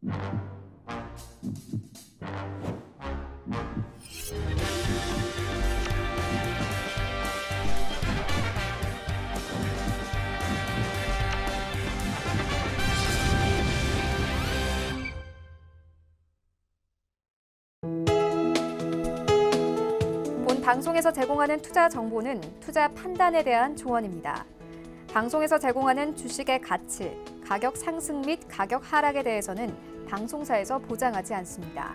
본 방송에서 제공하는 투자 정보는 투자 판단에 대한 조언입니다. 방송에서 제공하는 주식의 가치, 가격 상승 및 가격 하락에 대해서는 방송사에서 보장하지 않습니다.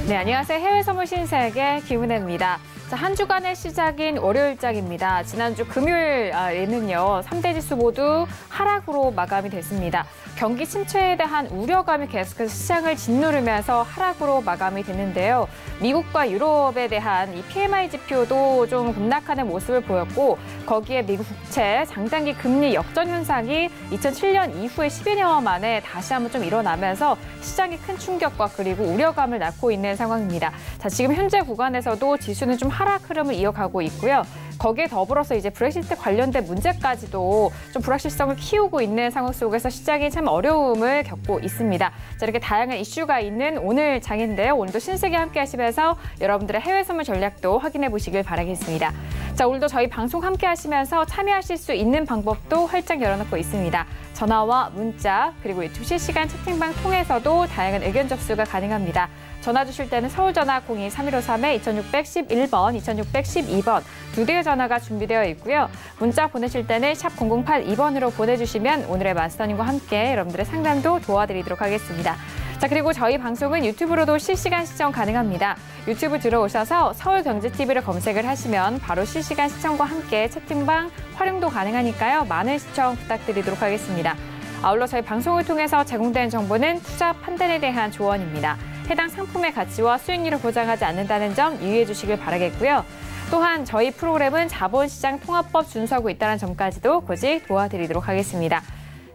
네, 안녕하세요. 해외 선물 신세계 김은혜입니다. 한 주간의 시작인 월요일장입니다. 지난주 금요일에는요, 3대 지수 모두 하락으로 마감이 됐습니다. 경기 침체에 대한 우려감이 계속해서 시장을 짓누르면서 하락으로 마감이 됐는데요. 미국과 유럽에 대한 이 PMI 지표도 좀 급락하는 모습을 보였고, 거기에 미국 국채 장단기 금리 역전 현상이 2007년 이후에 10여년 만에 다시 한번 좀 일어나면서 시장이 큰 충격과 그리고 우려감을 낳고 있는 상황입니다. 자, 지금 현재 구간에서도 지수는 좀 하락 흐름을 이어가고 있고요. 거기에 더불어서 이제 브렉시트 관련된 문제까지도 좀 불확실성을 키우고 있는 상황 속에서 시장이 참 어려움을 겪고 있습니다. 자, 이렇게 다양한 이슈가 있는 오늘 장인데요. 오늘도 신세계 함께 하시면서 여러분들의 해외 선물 전략도 확인해 보시길 바라겠습니다. 자, 오늘도 저희 방송 함께 하시면서 참여하실 수 있는 방법도 활짝 열어놓고 있습니다. 전화와 문자, 그리고 유튜브 실시간 채팅방 통해서도 다양한 의견 접수가 가능합니다. 전화 주실 때는 서울전화 02-3153-2611번, 2612번 두 대의 전화가 준비되어 있고요. 문자 보내실 때는 샵 0082번으로 보내주시면 오늘의 마스터님과 함께 여러분들의 상담도 도와드리도록 하겠습니다. 자, 그리고 저희 방송은 유튜브로도 실시간 시청 가능합니다. 유튜브 들어오셔서 서울경제TV를 검색을 하시면 바로 실시간 시청과 함께 채팅방 활용도 가능하니까요. 많은 시청 부탁드리도록 하겠습니다. 아울러 저희 방송을 통해서 제공된 정보는 투자 판단에 대한 조언입니다. 해당 상품의 가치와 수익률을 보장하지 않는다는 점 유의해 주시길 바라겠고요. 또한 저희 프로그램은 자본시장 통합법 준수하고 있다는 점까지도 고지 도와드리도록 하겠습니다.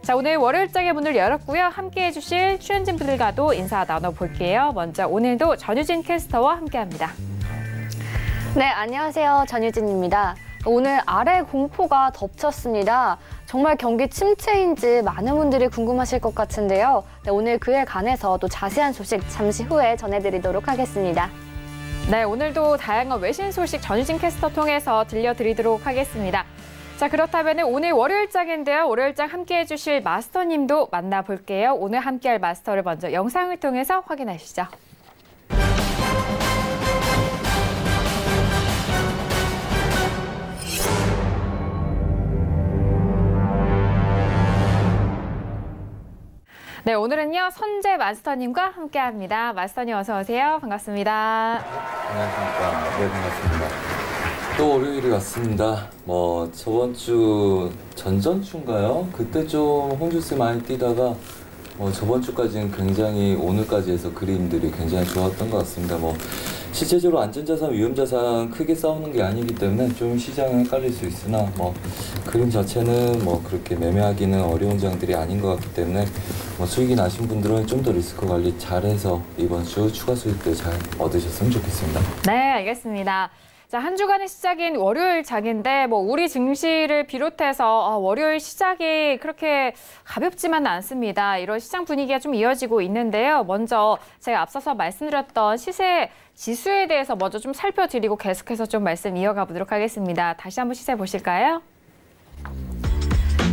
자, 오늘 월요일장의 문을 열었고요. 함께해 주실 출연진분들과도 인사 나눠볼게요. 먼저 오늘도 전유진 캐스터와 함께합니다. 네, 안녕하세요. 전유진입니다. 오늘 아래 공포가 덮쳤습니다. 정말 경기 침체인지 많은 분들이 궁금하실 것 같은데요. 네, 오늘 그에 관해서 또 자세한 소식 잠시 후에 전해드리도록 하겠습니다. 네, 오늘도 다양한 외신 소식 전유진 캐스터 통해서 들려드리도록 하겠습니다. 자, 그렇다면 오늘 월요일장인데요. 월요일장 함께해 주실 마스터님도 만나볼게요. 오늘 함께할 마스터를 먼저 영상을 통해서 확인하시죠. 네, 오늘은요, 선재 마스터님과 함께합니다. 마스터님 어서 오세요. 반갑습니다. 안녕하십니까. 네, 반갑습니다. 또 월요일이 왔습니다. 저번 주, 전전주인가요? 그때 좀 홍주스 많이 뛰다가 저번 주까지는 굉장히 오늘까지 해서 그림들이 굉장히 좋았던 것 같습니다. 실제적으로 안전자산, 위험자산 크게 싸우는 게 아니기 때문에 좀 시장은 헷갈릴 수 있으나 그림 자체는 그렇게 매매하기는 어려운 장들이 아닌 것 같기 때문에 수익이 나신 분들은 좀 더 리스크 관리 잘해서 이번 주 추가 수익도 잘 얻으셨으면 좋겠습니다. 네, 알겠습니다. 자, 한 주간의 시작인 월요일 장인데 우리 증시를 비롯해서 월요일 시작이 그렇게 가볍지만은 않습니다. 이런 시장 분위기가 좀 이어지고 있는데요. 먼저 제가 앞서서 말씀드렸던 시세 지수에 대해서 먼저 좀 살펴드리고 계속해서 좀 말씀 이어가 보도록 하겠습니다. 다시 한번 시세 보실까요?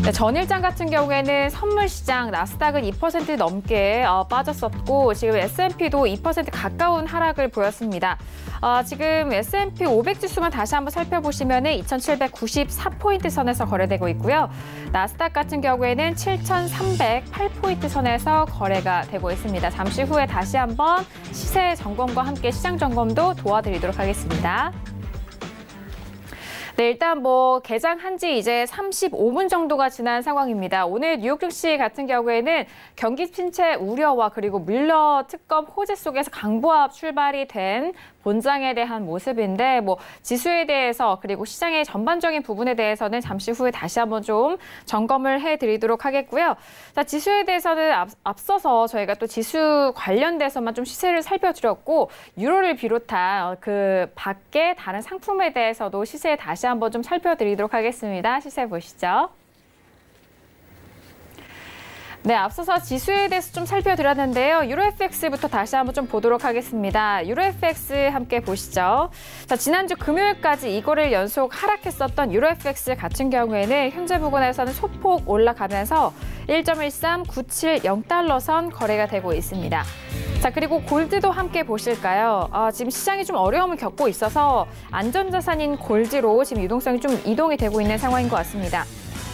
네, 전일장 같은 경우에는 선물 시장 나스닥은 2% 넘게 빠졌었고 지금 S&P도 2% 가까운 하락을 보였습니다. 지금 S&P 500 지수만 다시 한번 살펴보시면 2,794포인트 선에서 거래되고 있고요. 나스닥 같은 경우에는 7,308포인트 선에서 거래가 되고 있습니다. 잠시 후에 다시 한번 시세 점검과 함께 시장 점검도 도와드리도록 하겠습니다. 네, 일단 개장한 지 이제 35분 정도가 지난 상황입니다. 오늘 뉴욕 증시 같은 경우에는 경기 침체 우려와 그리고 뮬러 특검 호재 속에서 강보합 출발이 된 본장에 대한 모습인데 지수에 대해서 그리고 시장의 전반적인 부분에 대해서는 잠시 후에 다시 한번 좀 점검을 해드리도록 하겠고요. 자, 지수에 대해서는 앞서서 저희가 또 지수 관련돼서만 좀 시세를 살펴드렸고 유로를 비롯한 그 밖에 다른 상품에 대해서도 시세 다시 한번 좀 살펴드리도록 하겠습니다. 시세 보시죠. 네, 앞서서 지수에 대해서 좀 살펴드렸는데요. 유로FX부터 다시 한번 좀 보도록 하겠습니다. 유로FX 함께 보시죠. 자, 지난주 금요일까지 이거를 연속 하락했었던 유로FX 같은 경우에는 현재 부근에서는 소폭 올라가면서 1.13970달러 선 거래가 되고 있습니다. 자, 그리고 골드도 함께 보실까요? 지금 시장이 좀 어려움을 겪고 있어서 안전자산인 골드로 지금 유동성이 좀 이동이 되고 있는 상황인 것 같습니다.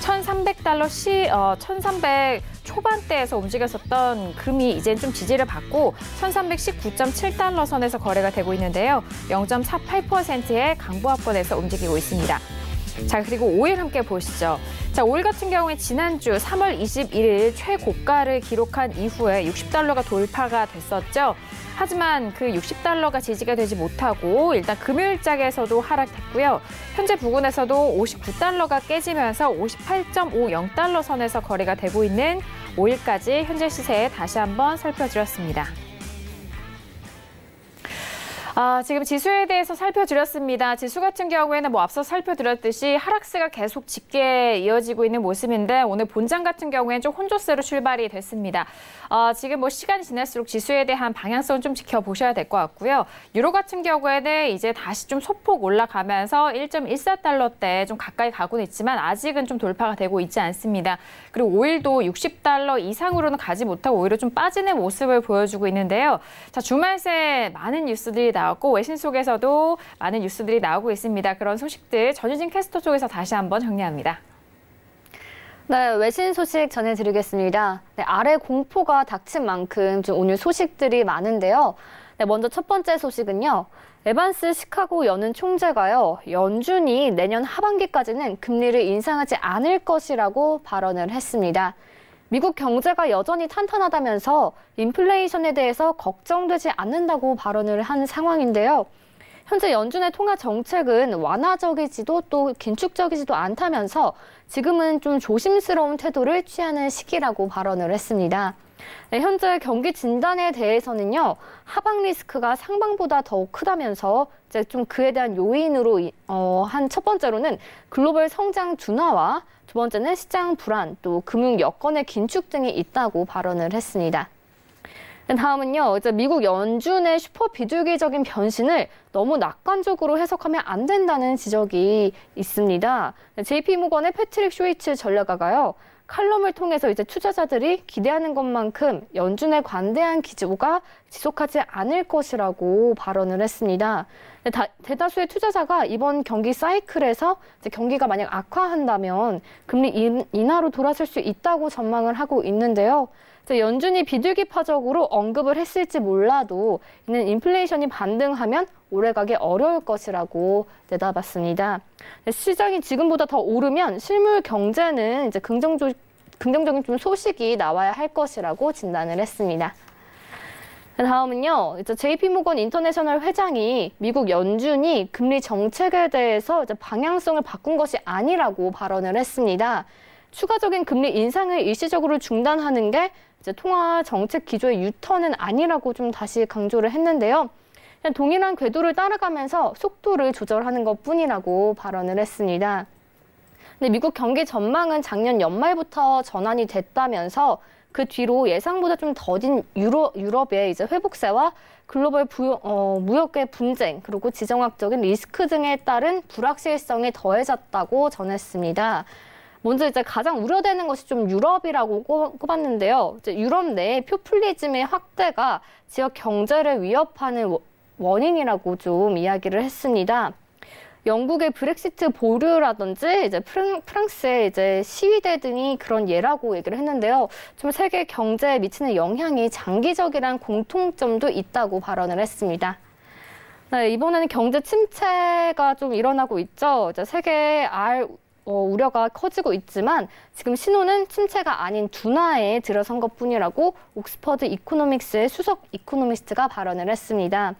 1,300달러 1,300 초반대에서 움직였었던 금이 이젠 좀 지지를 받고 1,319.7달러 선에서 거래가 되고 있는데요. 0.48%의 강보합권에서 움직이고 있습니다. 자, 그리고 오일 함께 보시죠. 자, 오일 같은 경우에 지난주 3월 21일 최고가를 기록한 이후에 60달러가 돌파가 됐었죠. 하지만 그 60달러가 지지가 되지 못하고 일단 금요일장에서도 하락했고요. 현재 부근에서도 59달러가 깨지면서 58.50달러 선에서 거래가 되고 있는 오일까지 현재 시세에 다시 한번 살펴드렸습니다. 지금 지수에 대해서 살펴드렸습니다. 지수 같은 경우에는 앞서 살펴드렸듯이 하락세가 계속 짙게 이어지고 있는 모습인데 오늘 본장 같은 경우에는 좀 혼조세로 출발이 됐습니다. 지금 시간이 지날수록 지수에 대한 방향성을 좀 지켜보셔야 될 것 같고요. 유로 같은 경우에는 이제 다시 좀 소폭 올라가면서 1.14달러대 좀 가까이 가고는 있지만 아직은 좀 돌파가 되고 있지 않습니다. 그리고 오일도 60달러 이상으로는 가지 못하고 오히려 좀 빠지는 모습을 보여주고 있는데요. 자, 주말 새 많은 뉴스들이 나왔고 외신 속에서도 많은 뉴스들이 나오고 있습니다. 그런 소식들 전유진 캐스터 쪽에서 다시 한번 정리합니다. 네, 외신 소식 전해드리겠습니다. 네, 아래 공포가 닥친 만큼 좀 오늘 소식들이 많은데요. 네, 먼저 첫 번째 소식은요. 에반스 시카고 연은 총재가요. 연준이 내년 하반기까지는 금리를 인상하지 않을 것이라고 발언을 했습니다. 미국 경제가 여전히 탄탄하다면서 인플레이션에 대해서 걱정되지 않는다고 발언을 한 상황인데요. 현재 연준의 통화 정책은 완화적이지도 또 긴축적이지도 않다면서 지금은 좀 조심스러운 태도를 취하는 시기라고 발언을 했습니다. 네, 현재 경기 진단에 대해서는요, 하방 리스크가 상방보다 더욱 크다면서 이제 좀 그에 대한 요인으로 한 첫 번째로는 글로벌 성장 둔화와 두 번째는 시장 불안, 또 금융 여건의 긴축 등이 있다고 발언을 했습니다. 다음은요, 이제 미국 연준의 슈퍼 비둘기적인 변신을 너무 낙관적으로 해석하면 안 된다는 지적이 있습니다. JP모건의 패트릭 쇼이츠 전략가가요, 칼럼을 통해서 이제 투자자들이 기대하는 것만큼 연준의 관대한 기조가 지속하지 않을 것이라고 발언을 했습니다. 대다수의 투자자가 이번 경기 사이클에서 이제 경기가 만약 악화한다면 금리 인하로 돌아설 수 있다고 전망을 하고 있는데요. 연준이 비둘기파적으로 언급을 했을지 몰라도 이는 인플레이션이 반등하면 오래가기 어려울 것이라고 내다봤습니다. 시장이 지금보다 더 오르면 실물 경제는 이제 긍정적인 좀 소식이 나와야 할 것이라고 진단을 했습니다. 다음은요, 이제 JP모건 인터내셔널 회장이 미국 연준이 금리 정책에 대해서 이제 방향성을 바꾼 것이 아니라고 발언을 했습니다. 추가적인 금리 인상을 일시적으로 중단하는 게 이제 통화 정책 기조의 유턴은 아니라고 좀 다시 강조를 했는데요. 그냥 동일한 궤도를 따라가면서 속도를 조절하는 것뿐이라고 발언을 했습니다. 근데 미국 경기 전망은 작년 연말부터 전환이 됐다면서 그 뒤로 예상보다 좀 더딘 유럽의 이제 회복세와 글로벌 무역의 분쟁, 그리고 지정학적인 리스크 등에 따른 불확실성이 더해졌다고 전했습니다. 먼저 이제 가장 우려되는 것이 좀 유럽이라고 꼽았는데요. 이제 유럽 내 포퓰리즘의 확대가 지역 경제를 위협하는 원인이라고 좀 이야기를 했습니다. 영국의 브렉시트 보류라든지 이제 프랑스의 이제 시위대 등이 그런 예라고 얘기를 했는데요. 좀 세계 경제에 미치는 영향이 장기적이란 공통점도 있다고 발언을 했습니다. 네, 이번에는 경제 침체가 좀 일어나고 있죠. 이제 세계 우려가 커지고 있지만 지금 신호는 침체가 아닌 둔화에 들어선 것뿐이라고 옥스퍼드 이코노믹스의 수석 이코노미스트가 발언을 했습니다.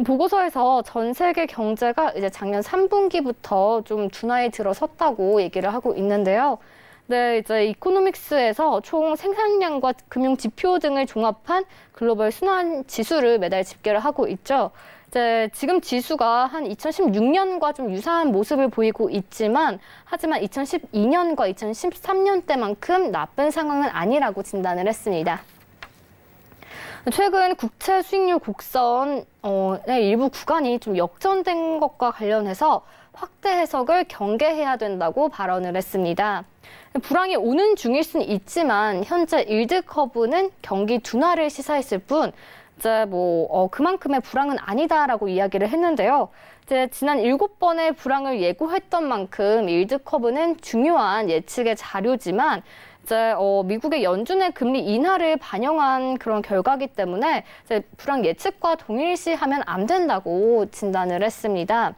보고서에서 전 세계 경제가 이제 작년 3분기부터 좀 둔화에 들어섰다고 얘기를 하고 있는데요. 네, 이제 이코노믹스에서 총 생산량과 금융 지표 등을 종합한 글로벌 순환 지수를 매달 집계를 하고 있죠. 이제 지금 지수가 한 2016년과 좀 유사한 모습을 보이고 있지만 하지만 2012년과 2013년 때만큼 나쁜 상황은 아니라고 진단을 했습니다. 최근 국채 수익률 곡선의 일부 구간이 좀 역전된 것과 관련해서 확대 해석을 경계해야 된다고 발언을 했습니다. 불황이 오는 중일 수는 있지만 현재 일드 커브는 경기 둔화를 시사했을 뿐 이제 그만큼의 불황은 아니다라고 이야기를 했는데요. 이제 지난 7번의 불황을 예고했던 만큼 일드 커브는 중요한 예측의 자료지만 이제 미국의 연준의 금리 인하를 반영한 그런 결과이기 때문에 이제 불황 예측과 동일시하면 안 된다고 진단을 했습니다.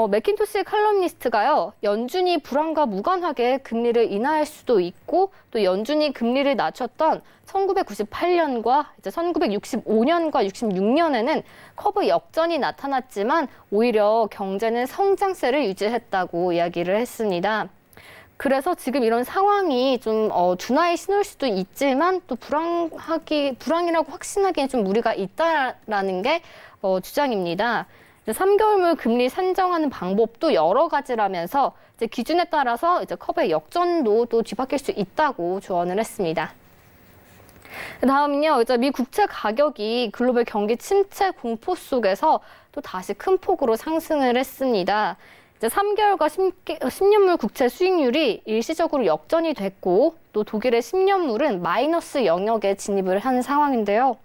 맥킨토시 칼럼니스트가요, 연준이 불황과 무관하게 금리를 인하할 수도 있고 또 연준이 금리를 낮췄던 1998년과 이제 1965년과 66년에는 커브 역전이 나타났지만 오히려 경제는 성장세를 유지했다고 이야기를 했습니다. 그래서 지금 이런 상황이 좀 둔화의 신호일 수도 있지만 또 불황이라고 확신하기엔 좀 무리가 있다라는 게 주장입니다. 3개월물 금리 산정하는 방법도 여러 가지라면서 이제 기준에 따라서 이제 커브의 역전도 또 뒤바뀔 수 있다고 조언을 했습니다. 다음은요, 이제 미 국채 가격이 글로벌 경기 침체 공포 속에서 또 다시 큰 폭으로 상승을 했습니다. 이제 3개월과 10년물 국채 수익률이 일시적으로 역전이 됐고 또 독일의 10년물은 마이너스 영역에 진입을 한 상황인데요.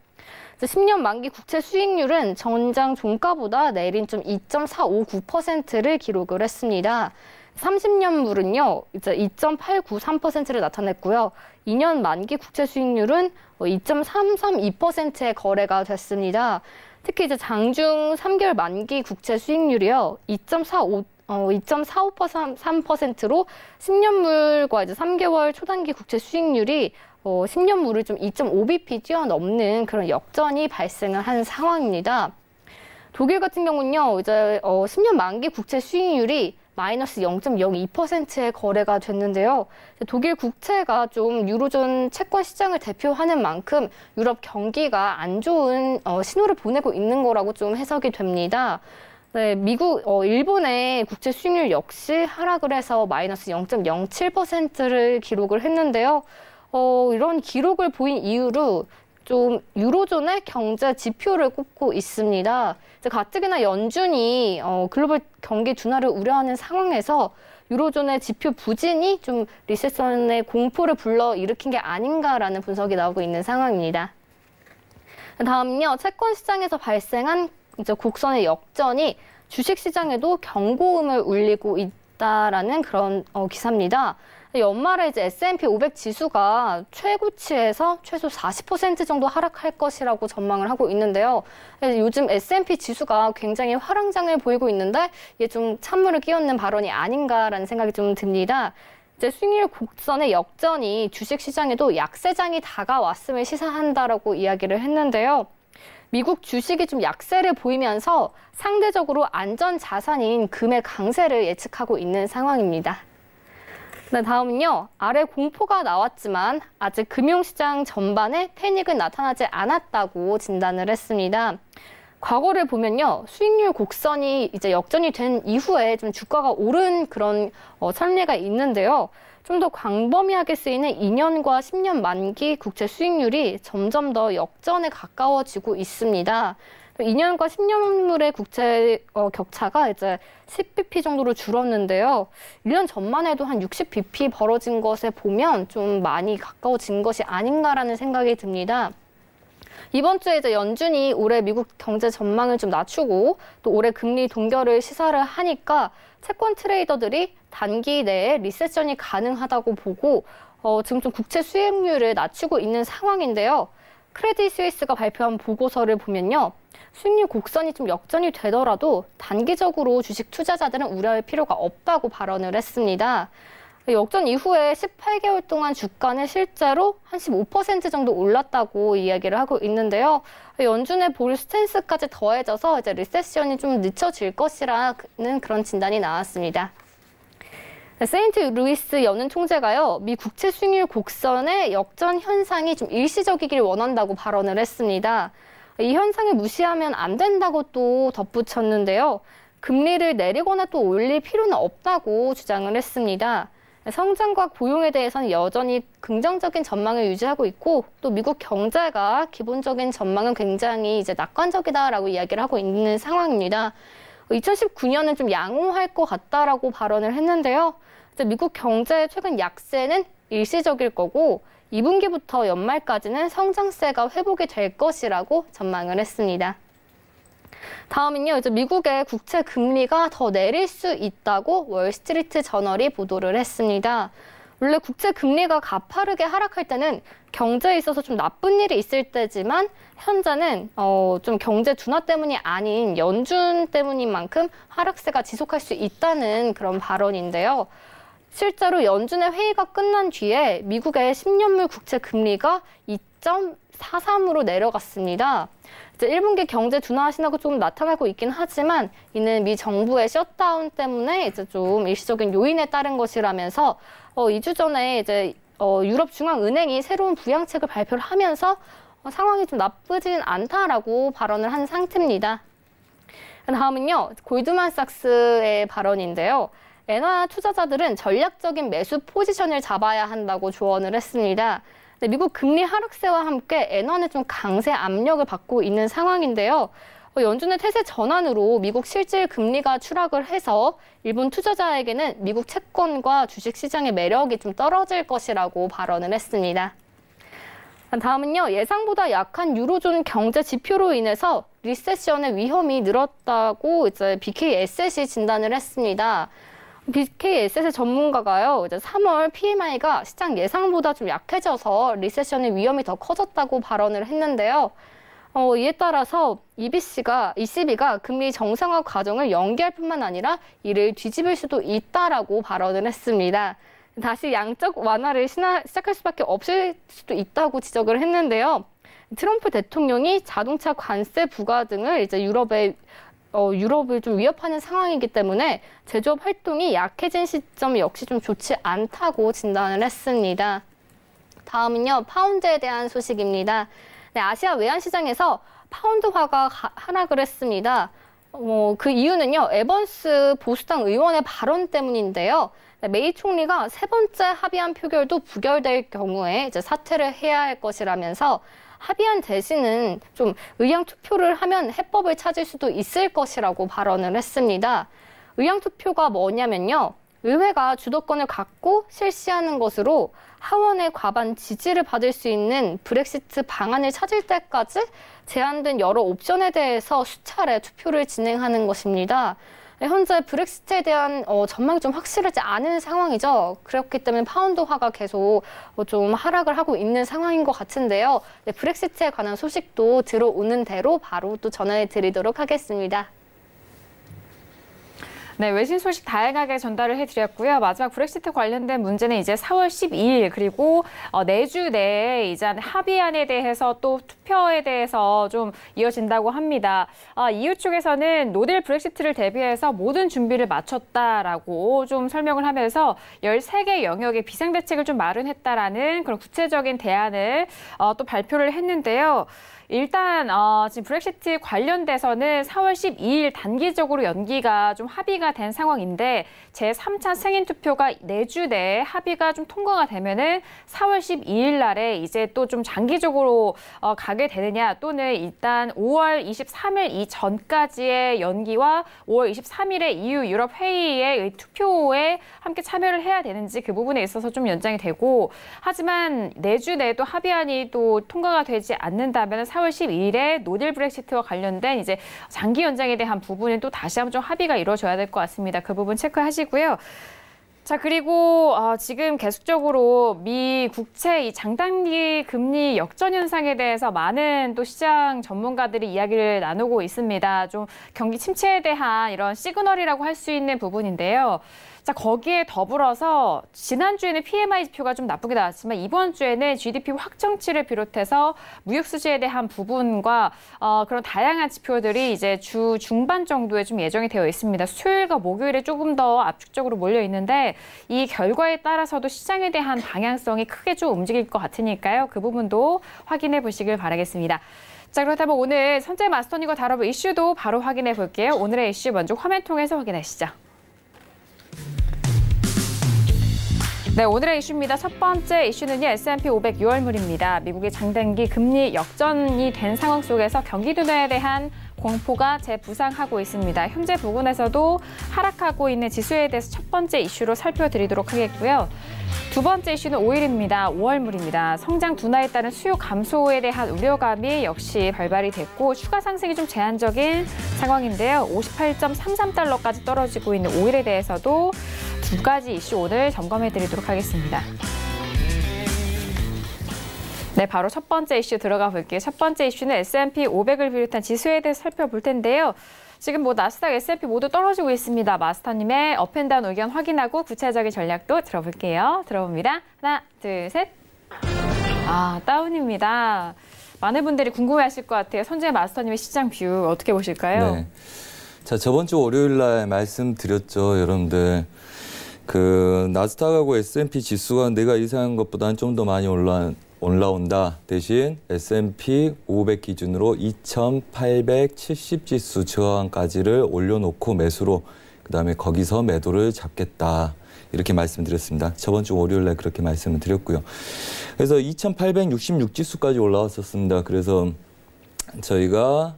10년 만기 국채 수익률은 전장 종가보다 내린 좀 2.459%를 기록을 했습니다. 30년물은요, 이제 2.893%를 나타냈고요. 2년 만기 국채 수익률은 2.332%의 거래가 됐습니다. 특히 이제 장중 3개월 만기 국채 수익률이요, 2.45%로 10년물과 이제 3개월 초단기 국채 수익률이 10년물을 좀 2.5bp 뛰어넘는 그런 역전이 발생을 한 상황입니다. 독일 같은 경우는요, 이제 10년 만기 국채 수익률이 마이너스 0.02%의 거래가 됐는데요. 독일 국채가 좀 유로존 채권 시장을 대표하는 만큼 유럽 경기가 안 좋은 신호를 보내고 있는 거라고 좀 해석이 됩니다. 네, 일본의 국채 수익률 역시 하락을 해서 마이너스 0.07%를 기록을 했는데요. 이런 기록을 보인 이유로 좀 유로존의 경제 지표를 꼽고 있습니다. 가뜩이나 연준이 글로벌 경기 둔화를 우려하는 상황에서 유로존의 지표 부진이 좀 리세션의 공포를 불러일으킨 게 아닌가라는 분석이 나오고 있는 상황입니다. 다음은요, 채권 시장에서 발생한 이제 곡선의 역전이 주식 시장에도 경고음을 울리고 있다라는 그런 기사입니다. 연말에 이제 S&P 500 지수가 최고치에서 최소 40% 정도 하락할 것이라고 전망을 하고 있는데요. 요즘 S&P 지수가 굉장히 화랑장을 보이고 있는데 이게 좀 찬물을 끼얹는 발언이 아닌가라는 생각이 좀 듭니다. 이제 수익률 곡선의 역전이 주식 시장에도 약세장이 다가왔음을 시사한다라고 이야기를 했는데요. 미국 주식이 좀 약세를 보이면서 상대적으로 안전 자산인 금의 강세를 예측하고 있는 상황입니다. 네, 다음은요. 아래 공포가 나왔지만 아직 금융시장 전반에 패닉은 나타나지 않았다고 진단을 했습니다. 과거를 보면요. 수익률 곡선이 이제 역전이 된 이후에 좀 주가가 오른 그런 선례가 있는데요. 좀 더 광범위하게 쓰이는 2년과 10년 만기 국채 수익률이 점점 더 역전에 가까워지고 있습니다. 2년과 10년물의 국채 격차가 이제 10bp 정도로 줄었는데요. 1년 전만 해도 한 60bp 벌어진 것에 보면 좀 많이 가까워진 것이 아닌가라는 생각이 듭니다. 이번 주에 이제 연준이 올해 미국 경제 전망을 좀 낮추고 또 올해 금리 동결을 시사를 하니까 채권 트레이더들이 단기 내에 리세션이 가능하다고 보고 지금 좀 국채 수익률을 낮추고 있는 상황인데요. 크레딧 스위스가 발표한 보고서를 보면요. 수익률 곡선이 좀 역전이 되더라도 단기적으로 주식 투자자들은 우려할 필요가 없다고 발언을 했습니다. 역전 이후에 18개월 동안 주가는 실제로 한 15% 정도 올랐다고 이야기를 하고 있는데요. 연준의 볼 스탠스까지 더해져서 이제 리세션이 좀 늦춰질 것이라는 그런 진단이 나왔습니다. 세인트 루이스 연은 총재가요, 미 국채 수익률 곡선의 역전 현상이 좀 일시적이길 원한다고 발언을 했습니다. 이 현상을 무시하면 안 된다고 또 덧붙였는데요. 금리를 내리거나 또 올릴 필요는 없다고 주장을 했습니다. 성장과 고용에 대해서는 여전히 긍정적인 전망을 유지하고 있고 또 미국 경제가 기본적인 전망은 굉장히 이제 낙관적이다라고 이야기를 하고 있는 상황입니다. 2019년은 좀 양호할 것 같다라고 발언을 했는데요. 이제 미국 경제의 최근 약세는 일시적일 거고 2분기부터 연말까지는 성장세가 회복이 될 것이라고 전망을 했습니다. 다음은요, 이제 미국의 국채 금리가 더 내릴 수 있다고 월스트리트 저널이 보도를 했습니다. 원래 국채 금리가 가파르게 하락할 때는 경제에 있어서 좀 나쁜 일이 있을 때지만 현재는 좀 경제 둔화 때문이 아닌 연준 때문인 만큼 하락세가 지속할 수 있다는 그런 발언인데요. 실제로 연준의 회의가 끝난 뒤에 미국의 10년물 국채 금리가 2.43으로 내려갔습니다. 이제 1분기 경제 둔화 신호가 조금 나타나고 있긴 하지만 이는 미 정부의 셧다운 때문에 이제 좀 일시적인 요인에 따른 것이라면서 2주 전에 이제 유럽 중앙은행이 새로운 부양책을 발표를 하면서 상황이 좀 나쁘진 않다라고 발언을 한 상태입니다. 다음은요, 골드만삭스의 발언인데요. 엔화 투자자들은 전략적인 매수 포지션을 잡아야 한다고 조언을 했습니다. 미국 금리 하락세와 함께 엔화는 좀 강세 압력을 받고 있는 상황인데요. 연준의 태세 전환으로 미국 실질 금리가 추락을 해서 일본 투자자에게는 미국 채권과 주식 시장의 매력이 좀 떨어질 것이라고 발언을 했습니다. 다음은요, 예상보다 약한 유로존 경제 지표로 인해서 리세션의 위험이 늘었다고 이제 BKSS이 진단을 했습니다. BKSS 전문가가요, 이제 3월 PMI가 시장 예상보다 좀 약해져서 리세션의 위험이 더 커졌다고 발언을 했는데요. 이에 따라서 ECB가 금리 정상화 과정을 연기할 뿐만 아니라 이를 뒤집을 수도 있다라고 발언을 했습니다. 다시 양적 완화를 시작할 수밖에 없을 수도 있다고 지적을 했는데요. 트럼프 대통령이 자동차 관세 부과 등을 이제 유럽을 좀 위협하는 상황이기 때문에 제조업 활동이 약해진 시점 역시 좀 좋지 않다고 진단을 했습니다. 다음은요, 파운드에 대한 소식입니다. 네, 아시아 외환시장에서 파운드화가 하락을 했습니다. 그 이유는요, 에번스 보수당 의원의 발언 때문인데요. 네, 메이 총리가 세 번째 합의안 표결도 부결될 경우에 이제 사퇴를 해야 할 것이라면서 합의안 대신은 좀 의향 투표를 하면 해법을 찾을 수도 있을 것이라고 발언을 했습니다. 의향 투표가 뭐냐면요, 의회가 주도권을 갖고 실시하는 것으로 하원의 과반 지지를 받을 수 있는 브렉시트 방안을 찾을 때까지 제한된 여러 옵션에 대해서 수차례 투표를 진행하는 것입니다. 현재 브렉시트에 대한 전망이 좀 확실하지 않은 상황이죠. 그렇기 때문에 파운드화가 계속 좀 하락을 하고 있는 상황인 것 같은데요. 네, 브렉시트에 관한 소식도 들어오는 대로 바로 또 전해드리도록 하겠습니다. 네, 외신 소식 다양하게 전달을 해드렸고요. 마지막 브렉시트 관련된 문제는 이제 4월 12일 그리고 내주 내에 이제 합의안에 대해서 또 투표에 대해서 좀 이어진다고 합니다. EU 쪽에서는 노딜 브렉시트를 대비해서 모든 준비를 마쳤다라고 좀 설명을 하면서 13개 영역의 비상대책을 좀 마련했다라는 그런 구체적인 대안을 또 발표를 했는데요. 일단 지금 브렉시트 관련돼서는 4월 12일 단기적으로 연기가 좀 합의가 된 상황인데 제3차 승인 투표가 내주 내에 합의가 좀 통과가 되면은 4월 12일 날에 이제 또 좀 장기적으로 가게 되느냐 또는 일단 5월 23일 이전까지의 연기와 5월 23일에 EU 유럽 회의의 투표에 함께 참여를 해야 되는지 그 부분에 있어서 좀 연장이 되고 하지만 내주 내에도 합의안이 또 통과가 되지 않는다면 4월 12일에 노딜 브렉시트와 관련된 이제 장기 연장에 대한 부분은 또 다시 한번 좀 합의가 이루어져야 될 것 같습니다. 그 부분 체크하시고요. 자, 그리고 지금 계속적으로 미 국채 이 장단기 금리 역전 현상에 대해서 많은 또 시장 전문가들이 이야기를 나누고 있습니다. 좀 경기 침체에 대한 이런 시그널이라고 할 수 있는 부분인데요. 자, 거기에 더불어서 지난주에는 PMI 지표가 좀 나쁘게 나왔지만 이번 주에는 GDP 확정치를 비롯해서 무역 수지에 대한 부분과 그런 다양한 지표들이 이제 주 중반 정도에 좀 예정이 되어 있습니다. 수요일과 목요일에 조금 더 압축적으로 몰려 있는데 이 결과에 따라서도 시장에 대한 방향성이 크게 좀 움직일 것 같으니까요. 그 부분도 확인해 보시길 바라겠습니다. 자, 그렇다면 오늘 선재 마스터님과 다뤄볼 이슈도 바로 확인해 볼게요. 오늘의 이슈 먼저 화면 통해서 확인하시죠. 네, 오늘의 이슈입니다. 첫 번째 이슈는요, S&P 500 6월물입니다. 미국의 장단기 금리 역전이 된 상황 속에서 경기 둔화에 대한 공포가 재부상하고 있습니다. 현재 부근에서도 하락하고 있는 지수에 대해서 첫 번째 이슈로 살펴드리도록 하겠고요. 두 번째 이슈는 오일입니다. 5월물입니다. 성장 둔화에 따른 수요 감소에 대한 우려감이 역시 발발이 됐고 추가 상승이 좀 제한적인 상황인데요. 58.33달러까지 떨어지고 있는 오일에 대해서도 두 가지 이슈 오늘 점검해 드리도록 하겠습니다. 네, 바로 첫 번째 이슈 들어가 볼게요. 첫 번째 이슈는 S&P 500을 비롯한 지수에 대해서 살펴볼 텐데요. 지금 나스닥, S&P 모두 떨어지고 있습니다. 마스터님의 업앤다운 의견 확인하고 구체적인 전략도 들어볼게요. 들어봅니다. 하나, 둘, 셋. 다운입니다. 많은 분들이 궁금해하실 것 같아요. 선재 마스터님의 시장 뷰 어떻게 보실까요? 네. 자, 저번 주 월요일 날 말씀드렸죠, 여러분들. 나스닥하고 S&P 지수가 내가 예상한 것보다는 좀 더 많이 올라온다. 대신 S&P 500 기준으로 2870 지수 저항까지를 올려놓고 매수로 그다음에 거기서 매도를 잡겠다. 이렇게 말씀드렸습니다. 저번 주 월요일 날 그렇게 말씀을 드렸고요. 그래서 2866 지수까지 올라왔었습니다. 그래서 저희가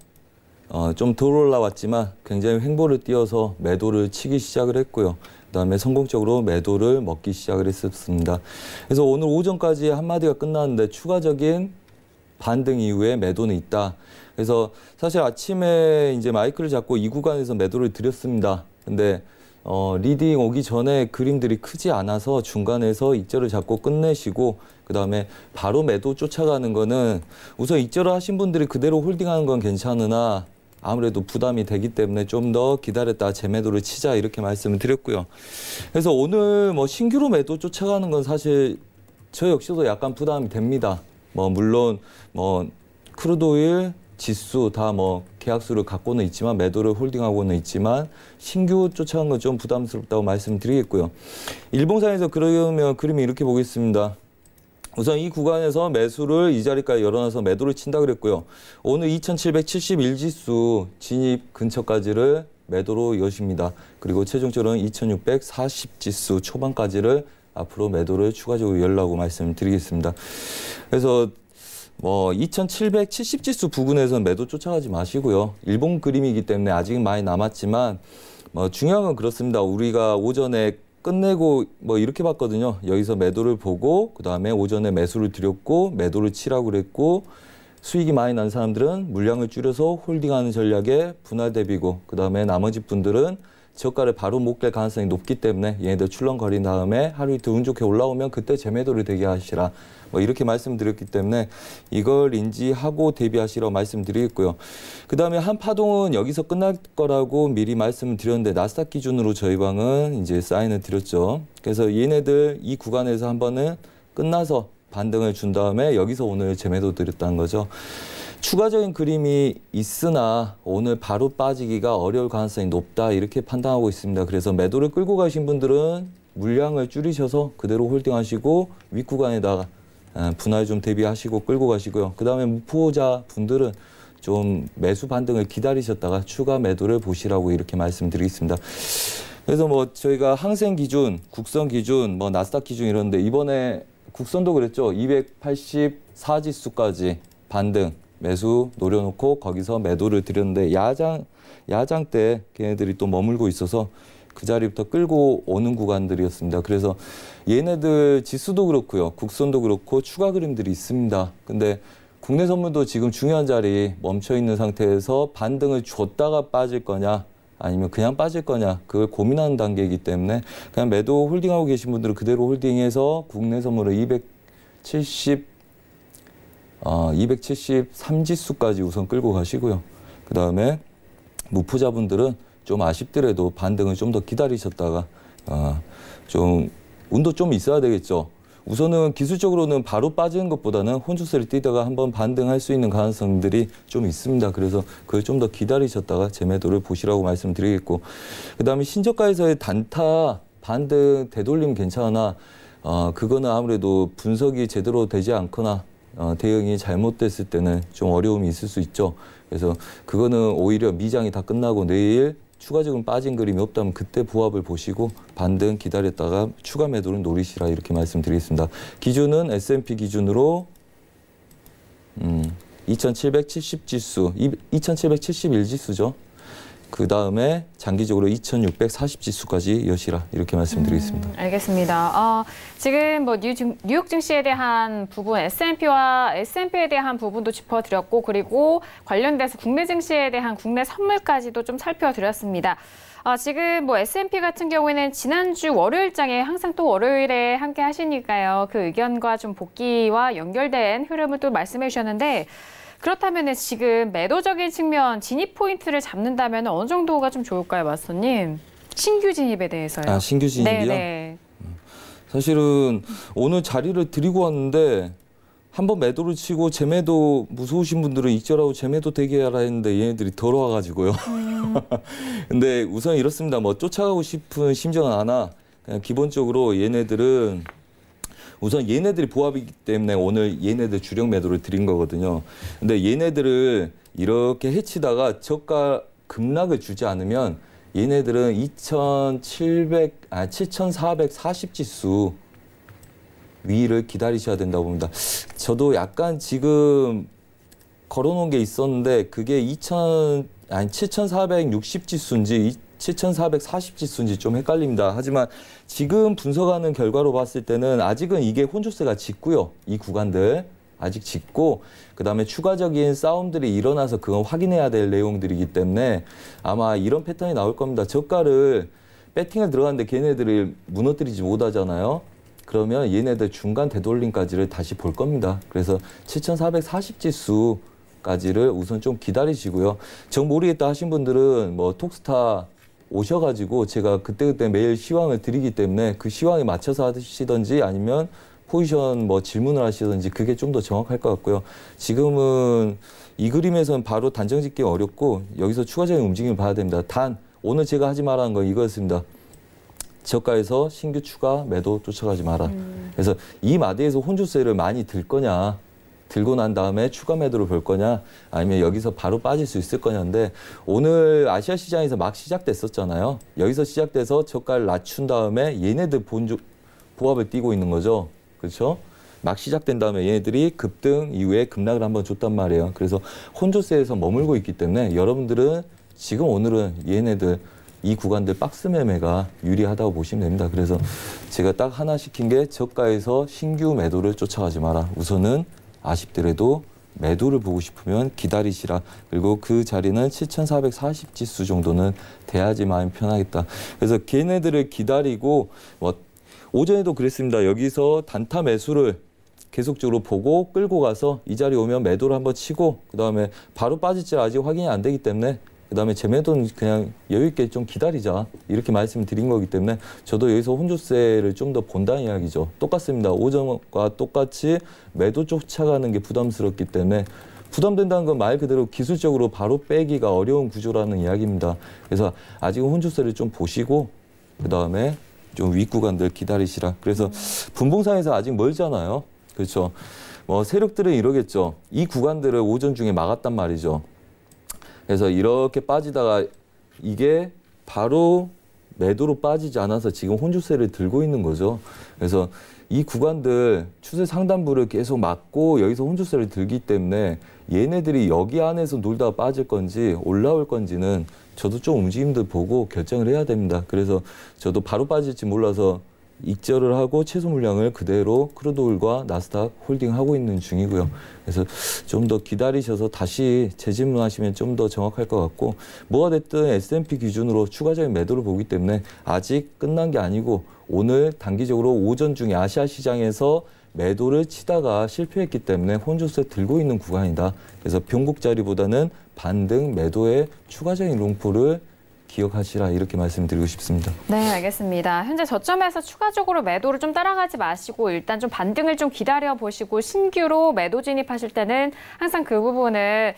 좀 덜 올라왔지만 굉장히 횡보를 띄어서 매도를 치기 시작을 했고요. 그다음에 성공적으로 매도를 먹기 시작을 했었습니다. 그래서 오늘 오전까지 한마디가 끝났는데 추가적인 반등 이후에 매도는 있다. 그래서 사실 아침에 이제 마이크를 잡고 이 구간에서 매도를 드렸습니다. 근데 리딩 오기 전에 그림들이 크지 않아서 중간에서 익절을 잡고 끝내시고 그다음에 바로 매도 쫓아가는 거는 우선 익절을 하신 분들이 그대로 홀딩하는 건 괜찮으나 아무래도 부담이 되기 때문에 좀 더 기다렸다 재매도를 치자 이렇게 말씀을 드렸고요. 그래서 오늘 신규로 매도 쫓아가는 건 사실 저 역시도 약간 부담이 됩니다. 물론 크루드오일 지수 다 계약수를 갖고는 있지만 매도를 홀딩하고는 있지만 신규 쫓아간 건 좀 부담스럽다고 말씀드리겠고요. 일봉상에서 그러면 그림이 이렇게 보겠습니다. 우선 이 구간에서 매수를 이 자리까지 열어놔서 매도를 친다 그랬고요. 오늘 2771 지수 진입 근처까지를 매도로 여십니다. 그리고 최종적으로는 2640 지수 초반까지를 앞으로 매도를 추가적으로 열라고 말씀을 드리겠습니다. 그래서 2770 지수 부근에서는 매도 쫓아가지 마시고요. 일본 그림이기 때문에 아직 많이 남았지만 중요한 건 그렇습니다. 우리가 오전에 끝내고 이렇게 봤거든요. 여기서 매도를 보고 그다음에 오전에 매수를 드렸고 매도를 치라고 그랬고 수익이 많이 난 사람들은 물량을 줄여서 홀딩하는 전략에 분할 대비고 그다음에 나머지 분들은 저가를 바로 못 깰 가능성이 높기 때문에 얘네들 출렁거린 다음에 하루 이틀 운 좋게 올라오면 그때 재매도를 대기하시라. 이렇게 말씀드렸기 때문에 이걸 인지하고 대비하시라고 말씀드리겠고요. 그다음에 한 파동은 여기서 끝날 거라고 미리 말씀을 드렸는데 나스닥 기준으로 저희 방은 이제 사인을 드렸죠. 그래서 얘네들 이 구간에서 한 번은 끝나서 반등을 준 다음에 여기서 오늘 재매도 드렸다는 거죠. 추가적인 그림이 있으나 오늘 바로 빠지기가 어려울 가능성이 높다 이렇게 판단하고 있습니다. 그래서 매도를 끌고 가신 분들은 물량을 줄이셔서 그대로 홀딩하시고 윗구간에다가 분할 좀 대비하시고 끌고 가시고요. 그 다음에 무포자 분들은 좀 매수 반등을 기다리셨다가 추가 매도를 보시라고 이렇게 말씀드리겠습니다. 그래서 저희가 항생 기준, 국선 기준, 나스닥 기준 이런데 이번에 국선도 그랬죠. 284 지수까지 반등, 매수 노려놓고 거기서 매도를 드렸는데 야장 때 걔네들이 또 머물고 있어서 그 자리부터 끌고 오는 구간들이었습니다. 그래서 얘네들 지수도 그렇고요. 국선도 그렇고 추가 그림들이 있습니다. 근데 국내 선물도 지금 중요한 자리 멈춰 있는 상태에서 반등을 줬다가 빠질 거냐 아니면 그냥 빠질 거냐 그걸 고민하는 단계이기 때문에 그냥 매도 홀딩하고 계신 분들은 그대로 홀딩해서 국내 선물을 273 지수까지 우선 끌고 가시고요. 그 다음에 무포자분들은 좀 아쉽더라도 반등을 좀 더 기다리셨다가 좀 운도 좀 있어야 되겠죠. 우선은 기술적으로는 바로 빠지는 것보다는 혼주세를 뛰다가 한번 반등할 수 있는 가능성들이 좀 있습니다. 그래서 그걸 좀 더 기다리셨다가 재매도를 보시라고 말씀드리겠고, 그다음에 신저가에서의 단타 반등 되돌림 괜찮으나 그거는 아무래도 분석이 제대로 되지 않거나 대응이 잘못됐을 때는 좀 어려움이 있을 수 있죠. 그래서 그거는 오히려 미장이 다 끝나고 내일 추가적으로 빠진 그림이 없다면 그때 부합을 보시고 반등 기다렸다가 추가 매도를 노리시라 이렇게 말씀드리겠습니다. 기준은 S&P 기준으로 2770 지수, 2771 지수죠. 그 다음에 장기적으로 2640 지수까지 여시라 이렇게 말씀드리겠습니다. 알겠습니다. 지금 뭐 뉴욕 증시에 대한 부분, S&P에 대한 부분도 짚어드렸고, 그리고 관련돼서 국내 증시에 대한 국내 선물까지도 좀 살펴드렸습니다. 지금 뭐 S&P 같은 경우에는 지난주 월요일장에 항상 또 월요일에 함께 하시니까요. 그 의견과 좀 복귀와 연결된 흐름을 또 말씀해 주셨는데, 그렇다면 지금 매도적인 측면 진입 포인트를 잡는다면 어느 정도가 좀 좋을까요, 마스터님? 신규 진입에 대해서요. 신규 진입이요? 네네. 사실은 오늘 자리를 드리고 왔는데 한번 매도를 치고 재매도 무서우신 분들은 익절하고 재매도 되게 하라 했는데 얘네들이 더러워가지고요. 근데 우선 이렇습니다. 뭐 쫓아가고 싶은 심정은 않아. 그냥 기본적으로 얘네들은 우선 얘네들이 보합이기 때문에 오늘 얘네들 주력 매도를 드린 거거든요. 근데 얘네들을 이렇게 해치다가 저가 급락을 주지 않으면 얘네들은 7440 지수 위를 기다리셔야 된다고 봅니다. 저도 약간 지금 걸어놓은 게 있었는데 그게 7460 지수인지 7440 지수인지 좀 헷갈립니다. 하지만 지금 분석하는 결과로 봤을 때는 아직은 이게 혼조세가 짙고요. 이 구간들 아직 짙고 그다음에 추가적인 싸움들이 일어나서 그건 확인해야 될 내용들이기 때문에 아마 이런 패턴이 나올 겁니다. 저가를 배팅을 들어갔는데 걔네들을 무너뜨리지 못하잖아요. 그러면 얘네들 중간 되돌림까지를 다시 볼 겁니다. 그래서 7440 지수까지를 우선 좀 기다리시고요. 정 모르겠다 하신 분들은 뭐 톡스타 오셔가지고 제가 그때그때 매일 시황을 드리기 때문에 그 시황에 맞춰서 하시던지 아니면 포지션 뭐 질문을 하시던지 그게 좀 더 정확할 것 같고요. 지금은 이 그림에서는 바로 단정 짓기 어렵고 여기서 추가적인 움직임을 봐야 됩니다. 단 오늘 제가 하지 말라는 건 이거였습니다. 저가에서 신규 추가 매도 쫓아가지 마라. 그래서 이 마디에서 혼주세를 많이 들 거냐, 들고 난 다음에 추가 매도를 볼 거냐, 아니면 여기서 바로 빠질 수 있을 거냐인데 오늘 아시아 시장에서 막 시작됐었잖아요. 여기서 시작돼서 저가를 낮춘 다음에 얘네들 보합을 띄고 있는 거죠. 그렇죠? 막 시작된 다음에 얘네들이 급등 이후에 급락을 한번 줬단 말이에요. 그래서 혼조세에서 머물고 있기 때문에 여러분들은 지금 오늘은 얘네들 이 구간들 박스 매매가 유리하다고 보시면 됩니다. 그래서 제가 딱 하나 시킨 게 저가에서 신규 매도를 쫓아가지 마라. 우선은 아쉽더라도 매도를 보고 싶으면 기다리시라. 그리고 그 자리는 7440 지수 정도는 돼야지 마음이 편하겠다. 그래서 걔네들을 기다리고 뭐 오전에도 그랬습니다. 여기서 단타 매수를 계속적으로 보고 끌고 가서 이 자리 오면 매도를 한번 치고 그다음에 바로 빠질지 아직 확인이 안 되기 때문에 그다음에 재매도는 그냥 여유 있게 좀 기다리자 이렇게 말씀드린 거기 때문에 저도 여기서 혼조세를 좀 더 본다는 이야기죠. 똑같습니다. 오전과 똑같이 매도 쫓아가는 게 부담스럽기 때문에 부담된다는 건 말 그대로 기술적으로 바로 빼기가 어려운 구조라는 이야기입니다. 그래서 아직은 혼조세를 좀 보시고 그다음에 좀 윗구간들 기다리시라. 그래서 분봉상에서 아직 멀잖아요. 그렇죠. 뭐 세력들은 이러겠죠. 이 구간들을 오전 중에 막았단 말이죠. 그래서 이렇게 빠지다가 이게 바로 매도로 빠지지 않아서 지금 혼조세를 들고 있는 거죠. 그래서 이 구간들 추세 상단부를 계속 막고 여기서 혼조세를 들기 때문에 얘네들이 여기 안에서 놀다가 빠질 건지 올라올 건지는 저도 좀 움직임들 보고 결정을 해야 됩니다. 그래서 저도 바로 빠질지 몰라서 익절을 하고 최소 물량을 그대로 크루드오일과 나스닥 홀딩하고 있는 중이고요. 그래서 좀 더 기다리셔서 다시 재질문하시면 좀 더 정확할 것 같고 뭐가 됐든 S&P 기준으로 추가적인 매도를 보기 때문에 아직 끝난 게 아니고 오늘 단기적으로 오전 중에 아시아 시장에서 매도를 치다가 실패했기 때문에 혼조세 들고 있는 구간이다. 그래서 변곡 자리보다는 반등 매도의 추가적인 롱포를 기억하시라 이렇게 말씀드리고 싶습니다. 네, 알겠습니다. 현재 저점에서 추가적으로 매도를 좀 따라가지 마시고 일단 좀 반등을 좀 기다려 보시고 신규로 매도 진입하실 때는 항상 그 부분을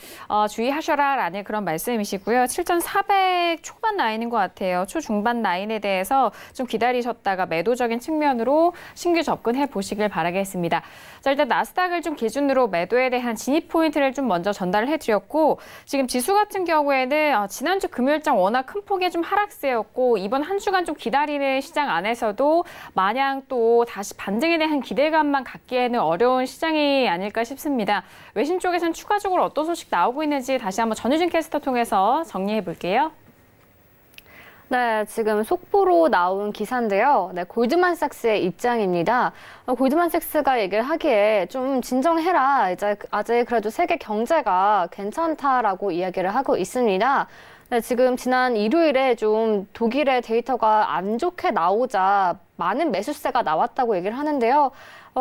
주의하셔라라는 그런 말씀이시고요. 7,400 초반 라인인 것 같아요. 초중반 라인에 대해서 좀 기다리셨다가 매도적인 측면으로 신규 접근해 보시길 바라겠습니다. 자, 일단 나스닥을 좀 기준으로 매도에 대한 진입 포인트를 좀 먼저 전달을 해드렸고 지금 지수 같은 경우에는 지난주 금요일장 워낙 큰 폭의 좀 하락세였고 이번 한 주간 좀 기다리는 시장 안에서도 마냥 또 다시 반등에 대한 기대감만 갖기에는 어려운 시장이 아닐까 싶습니다. 외신 쪽에서는 추가적으로 어떤 소식 나오고 있는지 다시 한번 전유진 캐스터 통해서 정리해 볼게요. 네, 지금 속보로 나온 기사인데요. 네, 골드만삭스의 입장입니다. 골드만삭스가 얘기를 하기에 좀 진정해라. 이제 아직 그래도 세계 경제가 괜찮다라고 이야기를 하고 있습니다. 네, 지금 지난 일요일에 좀 독일의 데이터가 안 좋게 나오자 많은 매수세가 나왔다고 얘기를 하는데요.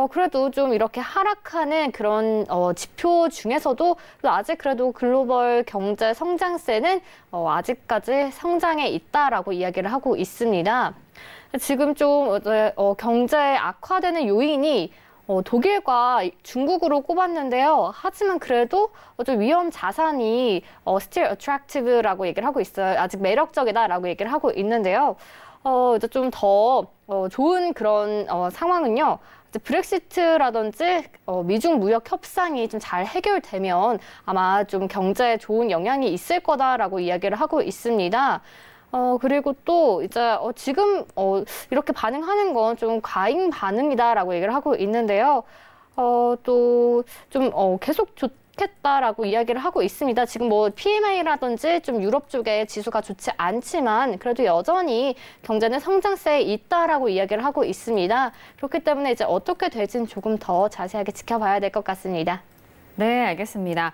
그래도 좀 이렇게 하락하는 그런 지표 중에서도 아직 그래도 글로벌 경제 성장세는 아직까지 성장해 있다라고 이야기를 하고 있습니다. 지금 좀 경제 악화되는 요인이 독일과 중국으로 꼽았는데요. 하지만 그래도 좀 위험 자산이 still attractive라고 얘기를 하고 있어요. 아직 매력적이다라고 얘기를 하고 있는데요. 이제 좀 더 좋은 그런 상황은요. 브렉시트라든지 미중 무역 협상이 좀 잘 해결되면 아마 좀 경제에 좋은 영향이 있을 거다라고 이야기를 하고 있습니다. 그리고 또 이제 지금 이렇게 반응하는 건 좀 과잉 반응이다라고 얘기를 하고 있는데요. 또 좀 계속 좋겠다라고 이야기를 하고 있습니다. 지금 뭐 PMI라든지 좀 유럽 쪽에 지수가 좋지 않지만 그래도 여전히 경제는 성장세에 있다라고 이야기를 하고 있습니다. 그렇기 때문에 이제 어떻게 될지는 조금 더 자세하게 지켜봐야 될 것 같습니다. 네, 알겠습니다.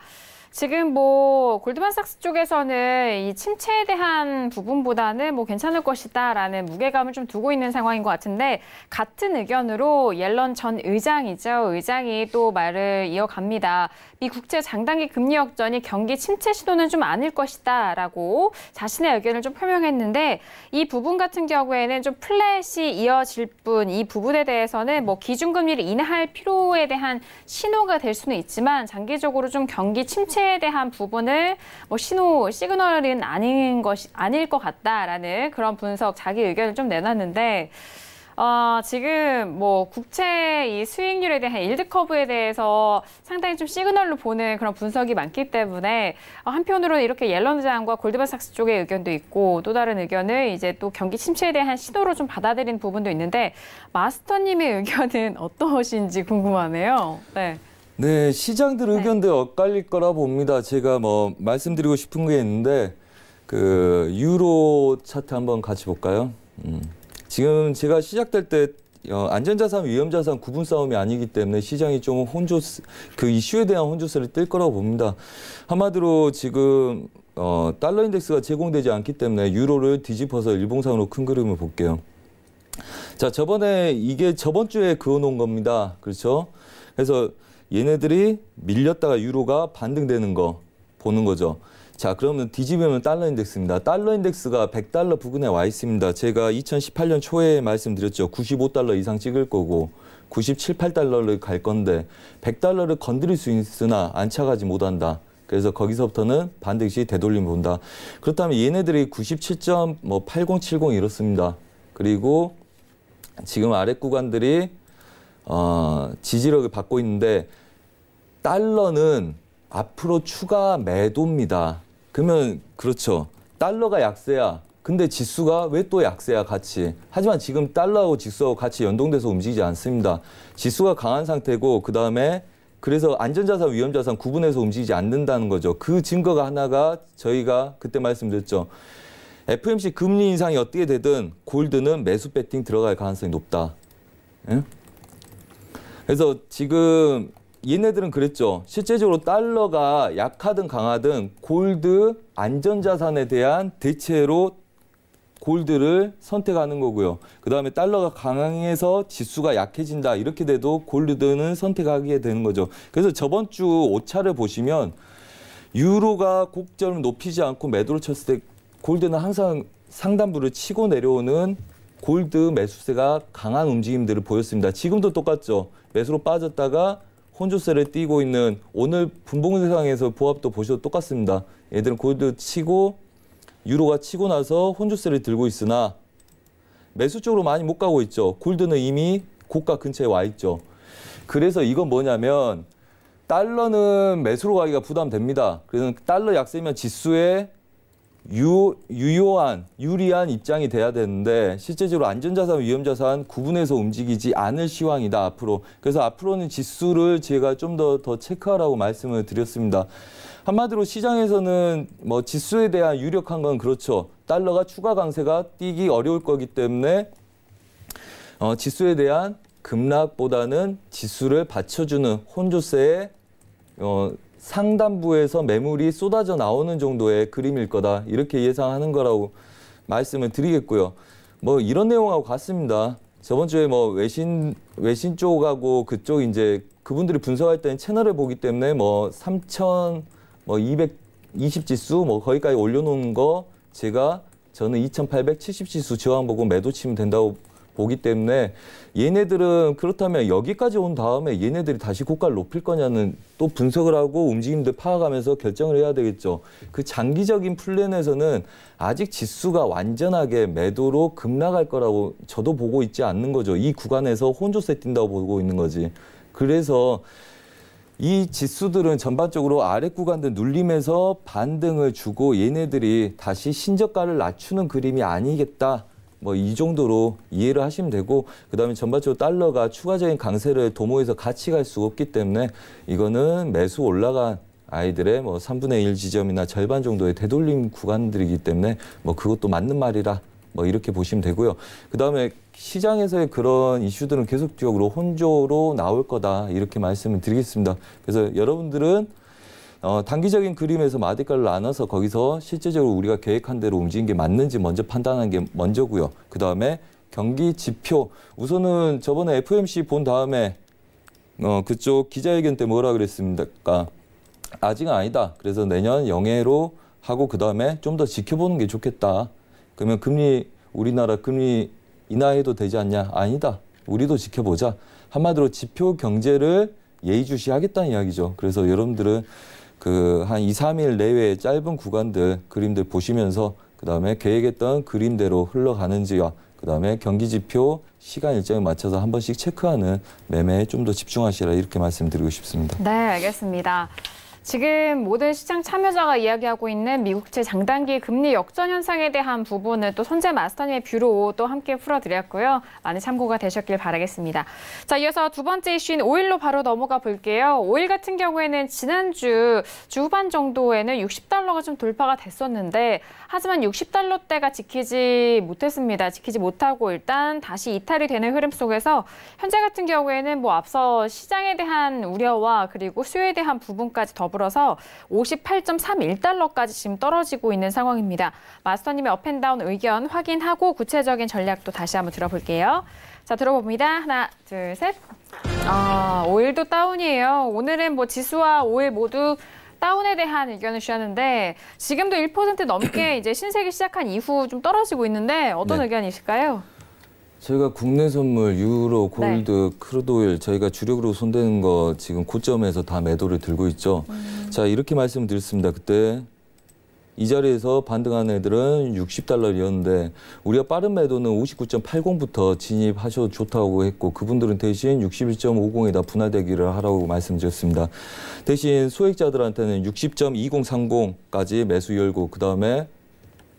지금 뭐 골드만삭스 쪽에서는 이 침체에 대한 부분보다는 뭐 괜찮을 것이다라는 무게감을 좀 두고 있는 상황인 것 같은데 같은 의견으로 옐런 전 의장이죠. 의장이 또 말을 이어갑니다. 미 국제 장단기 금리 역전이 경기 침체 시도는 좀 아닐 것이다라고 자신의 의견을 좀 표명했는데 이 부분 같은 경우에는 좀 플랫이 이어질 뿐 이 부분에 대해서는 뭐 기준금리를 인하할 필요에 대한 신호가 될 수는 있지만 장기적으로 좀 경기 침체에 대한 부분을 뭐 시그널은 아닐 것 같다라는 그런 분석, 자기 의견을 좀 내놨는데 지금 뭐 국채 이 수익률에 대한 일드 커브에 대해서 상당히 좀 시그널로 보는 그런 분석이 많기 때문에 한편으로는 이렇게 옐런 의장과 골드만삭스 쪽의 의견도 있고 또 다른 의견을 이제 또 경기 침체에 대한 시도로 좀 받아들인 부분도 있는데 마스터님의 의견은 어떠신지 궁금하네요. 네. 네, 시장들 의견들 엇갈릴 거라 봅니다. 제가 뭐 말씀드리고 싶은 게 있는데 그 유로 차트 한번 같이 볼까요? 지금 제가 시작될 때 안전자산, 위험자산 구분 싸움이 아니기 때문에 시장이 좀 그 이슈에 대한 혼조세를 띨 거라고 봅니다. 한마디로 지금 달러 인덱스가 제공되지 않기 때문에 유로를 뒤집어서 일봉상으로 큰 그림을 볼게요. 자, 이게 저번 주에 그어놓은 겁니다. 그렇죠? 그래서 얘네들이 밀렸다가 유로가 반등되는 거 보는 거죠. 자, 그러면 뒤집으면 달러 인덱스입니다. 달러 인덱스가 100달러 부근에 와 있습니다. 제가 2018년 초에 말씀드렸죠. 95달러 이상 찍을 거고 97, 8달러를 갈 건데 100달러를 건드릴 수 있으나 안착하지 못한다. 그래서 거기서부터는 반드시 되돌림 본다. 그렇다면 얘네들이 97.8070 이렇습니다. 그리고 지금 아랫 구간들이 지지력을 받고 있는데 달러는 앞으로 추가 매도입니다. 그러면 그렇죠. 달러가 약세야. 근데 지수가 왜 또 약세야 같이. 하지만 지금 달러하고 지수하고 같이 연동돼서 움직이지 않습니다. 지수가 강한 상태고 그다음에 그래서 안전자산, 위험자산 구분해서 움직이지 않는다는 거죠. 그 증거가 하나가 저희가 그때 말씀드렸죠. FOMC 금리 인상이 어떻게 되든 골드는 매수 배팅 들어갈 가능성이 높다. 예? 그래서 지금 얘네들은 그랬죠. 실제적으로 달러가 약하든 강하든 골드 안전자산에 대한 대체로 골드를 선택하는 거고요. 그 다음에 달러가 강해서 지수가 약해진다. 이렇게 돼도 골드는 선택하게 되는 거죠. 그래서 저번 주 오차를 보시면 유로가 곡절을 높이지 않고 매도를 쳤을 때 골드는 항상 상단부를 치고 내려오는 골드 매수세가 강한 움직임들을 보였습니다. 지금도 똑같죠. 매수로 빠졌다가 혼조세를 띄고 있는 오늘 분봉상에서 보합도 보셔도 똑같습니다. 얘들은 골드 치고 유로가 치고 나서 혼조세를 들고 있으나 매수 쪽으로 많이 못 가고 있죠. 골드는 이미 고가 근처에 와 있죠. 그래서 이건 뭐냐면 달러는 매수로 가기가 부담됩니다. 그래서 달러 약세면 지수에 유리한 입장이 돼야 되는데 실제적으로 안전자산, 위험자산 구분해서 움직이지 않을 시황이다, 앞으로. 그래서 앞으로는 지수를 제가 좀 더 체크하라고 말씀을 드렸습니다. 한마디로 시장에서는 뭐 지수에 대한 유력한 건 그렇죠. 달러가 추가 강세가 뛰기 어려울 거기 때문에 지수에 대한 급락보다는 지수를 받쳐주는 혼조세의 상단부에서 매물이 쏟아져 나오는 정도의 그림일 거다, 이렇게 예상하는 거라고 말씀을 드리겠고요. 뭐 이런 내용하고 같습니다. 저번 주에 뭐 외신 쪽하고 그쪽 이제 그분들이 분석할 때는 채널을 보기 때문에 뭐 3,220 지수 뭐 거기까지 올려놓은 거 저는 2,870 지수 저항 보고 매도 치면 된다고 보기 때문에 얘네들은 그렇다면 여기까지 온 다음에 얘네들이 다시 고가를 높일 거냐는 또 분석을 하고 움직임들 파악하면서 결정을 해야 되겠죠. 그 장기적인 플랜에서는 아직 지수가 완전하게 매도로 급락할 거라고 저도 보고 있지 않는 거죠. 이 구간에서 혼조세 뛴다고 보고 있는 거지. 그래서 이 지수들은 전반적으로 아래 구간들 눌림에서 반등을 주고 얘네들이 다시 신저가를 낮추는 그림이 아니겠다. 뭐 이 정도로 이해를 하시면 되고, 그다음에 전반적으로 달러가 추가적인 강세를 도모해서 같이 갈 수 없기 때문에 이거는 매수 올라간 아이들의 뭐 3분의 1 지점이나 절반 정도의 되돌림 구간들이기 때문에 뭐 그것도 맞는 말이라 뭐 이렇게 보시면 되고요. 그다음에 시장에서의 그런 이슈들은 계속적으로 혼조로 나올 거다, 이렇게 말씀을 드리겠습니다. 그래서 여러분들은 단기적인 그림에서 마디가를 나눠서 거기서 실제적으로 우리가 계획한 대로 움직인 게 맞는지 먼저 판단하는 게 먼저고요. 그다음에 경기 지표, 우선은 저번에 FOMC 본 다음에 그쪽 기자회견 때 뭐라 그랬습니까? 아직은 아니다. 그래서 내년 영해로 하고 그다음에 좀 더 지켜보는 게 좋겠다. 그러면 우리나라 금리 인하해도 되지 않냐? 아니다. 우리도 지켜보자. 한마디로 지표 경제를 예의주시하겠다는 이야기죠. 그래서 여러분들은 한 2, 3일 내외의 짧은 구간들, 그림들 보시면서 그다음에 계획했던 그림대로 흘러가는지와 그다음에 경기지표 시간 일정에 맞춰서 한 번씩 체크하는 매매에 좀 더 집중하시라, 이렇게 말씀드리고 싶습니다. 네, 알겠습니다. 지금 모든 시장 참여자가 이야기하고 있는 미국채 장단기 금리 역전 현상에 대한 부분을 또 손재 마스터님의 뷰로 또 함께 풀어드렸고요. 많은 참고가 되셨길 바라겠습니다. 자, 이어서 두 번째 이슈인 오일로 바로 넘어가 볼게요. 오일 같은 경우에는 지난주 후반 정도에는 60달러가 좀 돌파가 됐었는데, 하지만 60달러대가 지키지 못했습니다. 지키지 못하고 일단 다시 이탈이 되는 흐름 속에서 현재 같은 경우에는 뭐 앞서 시장에 대한 우려와 그리고 수요에 대한 부분까지 더불어서 58.31달러까지 지금 떨어지고 있는 상황입니다. 마스터님의 업앤다운 의견 확인하고 구체적인 전략도 다시 한번 들어볼게요. 자, 들어봅니다. 하나, 둘, 셋. 오일도 다운이에요. 오늘은 뭐 지수와 오일 모두 다운에 대한 의견을 주셨는데, 지금도 1% 넘게 이제 신세기 시작한 이후 좀 떨어지고 있는데 어떤 의견이실까요? 저희가 국내 선물, 유로, 골드, 크루드오일 저희가 주력으로 손대는 거 지금 고점에서 다 매도를 들고 있죠. 자, 이렇게 말씀드렸습니다. 그때 이 자리에서 반등한 애들은 60달러였는데 우리가 빠른 매도는 59.80부터 진입하셔도 좋다고 했고, 그분들은 대신 61.50에다 분할대기를 하라고 말씀드렸습니다. 대신 소액자들한테는 60.2030까지 매수 열고 그다음에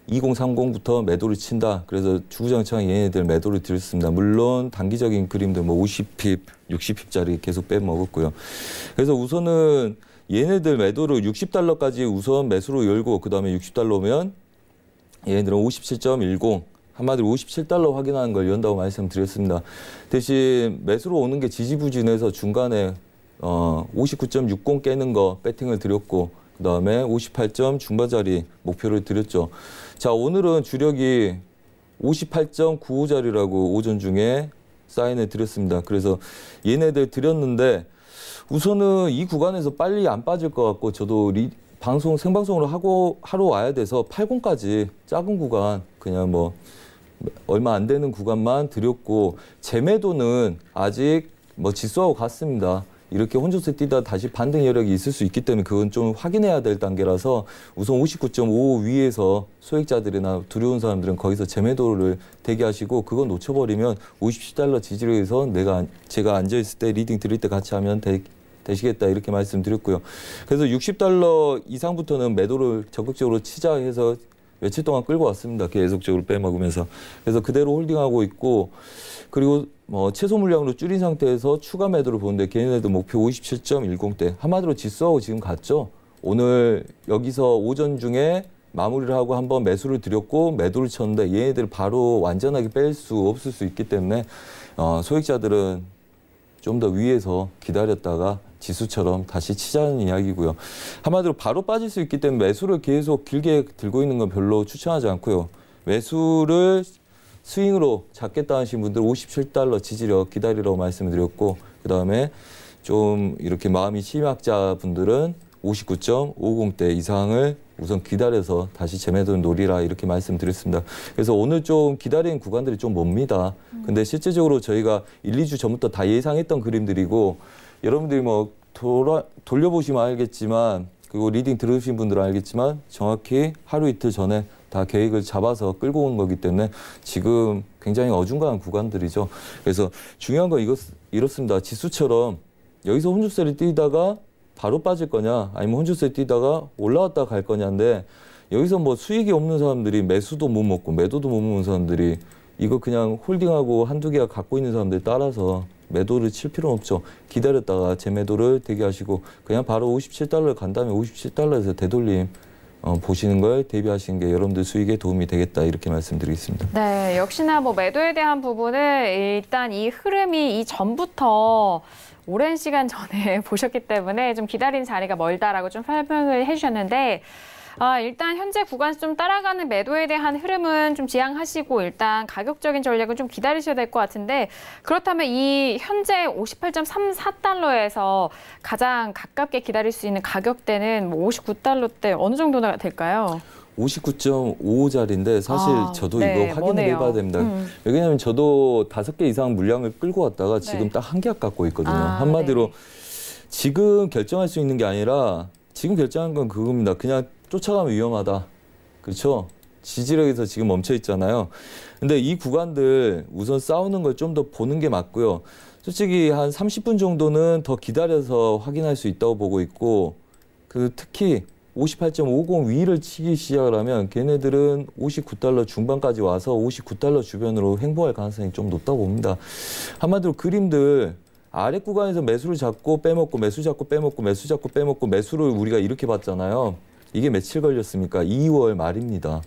2030부터 매도를 친다. 그래서 주구장창 얘네들 매도를 드렸습니다. 물론 단기적인 그림도 뭐 50핍, 60핍짜리 계속 빼먹었고요. 그래서 우선은 얘네들 매도를 60달러까지 우선 매수로 열고 그다음에 60달러면 얘네들은 57.10, 한마디로 57달러 확인하는 걸 연다고 말씀드렸습니다. 대신 매수로 오는 게 지지부진해서 중간에 59.60 깨는 거 배팅을 드렸고 그다음에 58점 중반짜리 목표를 드렸죠. 자, 오늘은 주력이 58.95짜리라고 오전 중에 사인을 드렸습니다. 그래서 얘네들 드렸는데 우선은 이 구간에서 빨리 안 빠질 것 같고, 저도 생방송으로 하러 와야 돼서 80까지 작은 구간 그냥 뭐 얼마 안 되는 구간만 드렸고 재매도는 아직 뭐 지수하고 같습니다. 이렇게 혼조세 뛰다 다시 반등 여력이 있을 수 있기 때문에 그건 좀 확인해야 될 단계라서 우선 59.5 위에서 소액자들이나 두려운 사람들은 거기서 재매도를 대기하시고 그거 놓쳐버리면 57달러 지지력에서 제가 앉아있을 때 리딩 드릴 때 같이 하면 되시겠다 이렇게 말씀드렸고요. 그래서 60달러 이상부터는 매도를 적극적으로 치자 해서 며칠 동안 끌고 왔습니다. 계속적으로 빼먹으면서. 그래서 그대로 홀딩하고 있고 그리고 뭐 최소 물량으로 줄인 상태에서 추가 매도를 보는데 걔네도 목표 57.10대 한마디로 지수하고 지금 같죠. 오늘 여기서 오전 중에 마무리를 하고 한번 매수를 드렸고 매도를 쳤는데 얘네들 바로 완전하게 뺄 수 없을 수 있기 때문에 소액자들은 좀 더 위에서 기다렸다가 지수처럼 다시 치자는 이야기고요. 한마디로 바로 빠질 수 있기 때문에 매수를 계속 길게 들고 있는 건 별로 추천하지 않고요. 매수를 스윙으로 잡겠다 하신 분들 57달러 지지력 기다리라고 말씀을 드렸고 그다음에 좀 이렇게 마음이 심약자 분들은 59.50대 이상을 우선 기다려서 다시 재매도를 노리라 이렇게 말씀드렸습니다. 그래서 오늘 좀 기다리는 구간들이 좀 멉니다. 근데 실제적으로 저희가 1, 2주 전부터 다 예상했던 그림들이고 여러분들이 뭐 돌려보시면 알겠지만 그리고 리딩 들으신 분들은 알겠지만 정확히 하루 이틀 전에 다 계획을 잡아서 끌고 온 거기 때문에 지금 굉장히 어중간한 구간들이죠. 그래서 중요한 건 이렇습니다. 지수처럼 여기서 혼조세를 뛰다가 바로 빠질 거냐 아니면 혼조세 뛰다가 올라왔다 갈 거냐인데 여기서 뭐 수익이 없는 사람들이 매수도 못 먹고 매도도 못 먹는 사람들이 이거 그냥 홀딩하고 한두 개가 갖고 있는 사람들 따라서 매도를 칠 필요는 없죠. 기다렸다가 재매도를 대기하시고 그냥 바로 57달러를 간 다음에 57달러에서 되돌림 보시는 걸 대비하시는 게 여러분들 수익에 도움이 되겠다 이렇게 말씀드리겠습니다. 네, 역시나 뭐 매도에 대한 부분을 일단 이 흐름이 이전부터 오랜 시간 전에 보셨기 때문에 좀 기다린 자리가 멀다라고 좀 설명을 해주셨는데 일단 현재 구간 좀 따라가는 매도에 대한 흐름은 좀 지양하시고 일단 가격적인 전략은 좀 기다리셔야 될 것 같은데 그렇다면 이 현재 58.34달러에서 가장 가깝게 기다릴 수 있는 가격대는 뭐 59달러대 어느 정도나 될까요? 59.55짜리인데 사실 저도 네, 이거 확인을 해봐야 됩니다. 왜냐하면 저도 5개 이상 물량을 끌고 왔다가 지금 딱 한 개 갖고 있거든요. 한마디로 네. 지금 결정할 수 있는 게 아니라 지금 결정한 건 그겁니다. 그냥 쫓아가면 위험하다. 그렇죠? 지지력에서 지금 멈춰 있잖아요. 근데 이 구간들 우선 싸우는 걸 좀 더 보는 게 맞고요. 솔직히 한 30분 정도는 더 기다려서 확인할 수 있다고 보고 있고 특히 58.50 위를 치기 시작을 하면 걔네들은 59달러 중반까지 와서 59달러 주변으로 횡보할 가능성이 좀 높다고 봅니다. 한마디로 그림들 아래 구간에서 매수를 잡고 빼먹고 매수 잡고 빼먹고 매수 잡고 빼먹고 매수를 우리가 이렇게 봤잖아요. 이게 며칠 걸렸습니까? 2월 말입니다.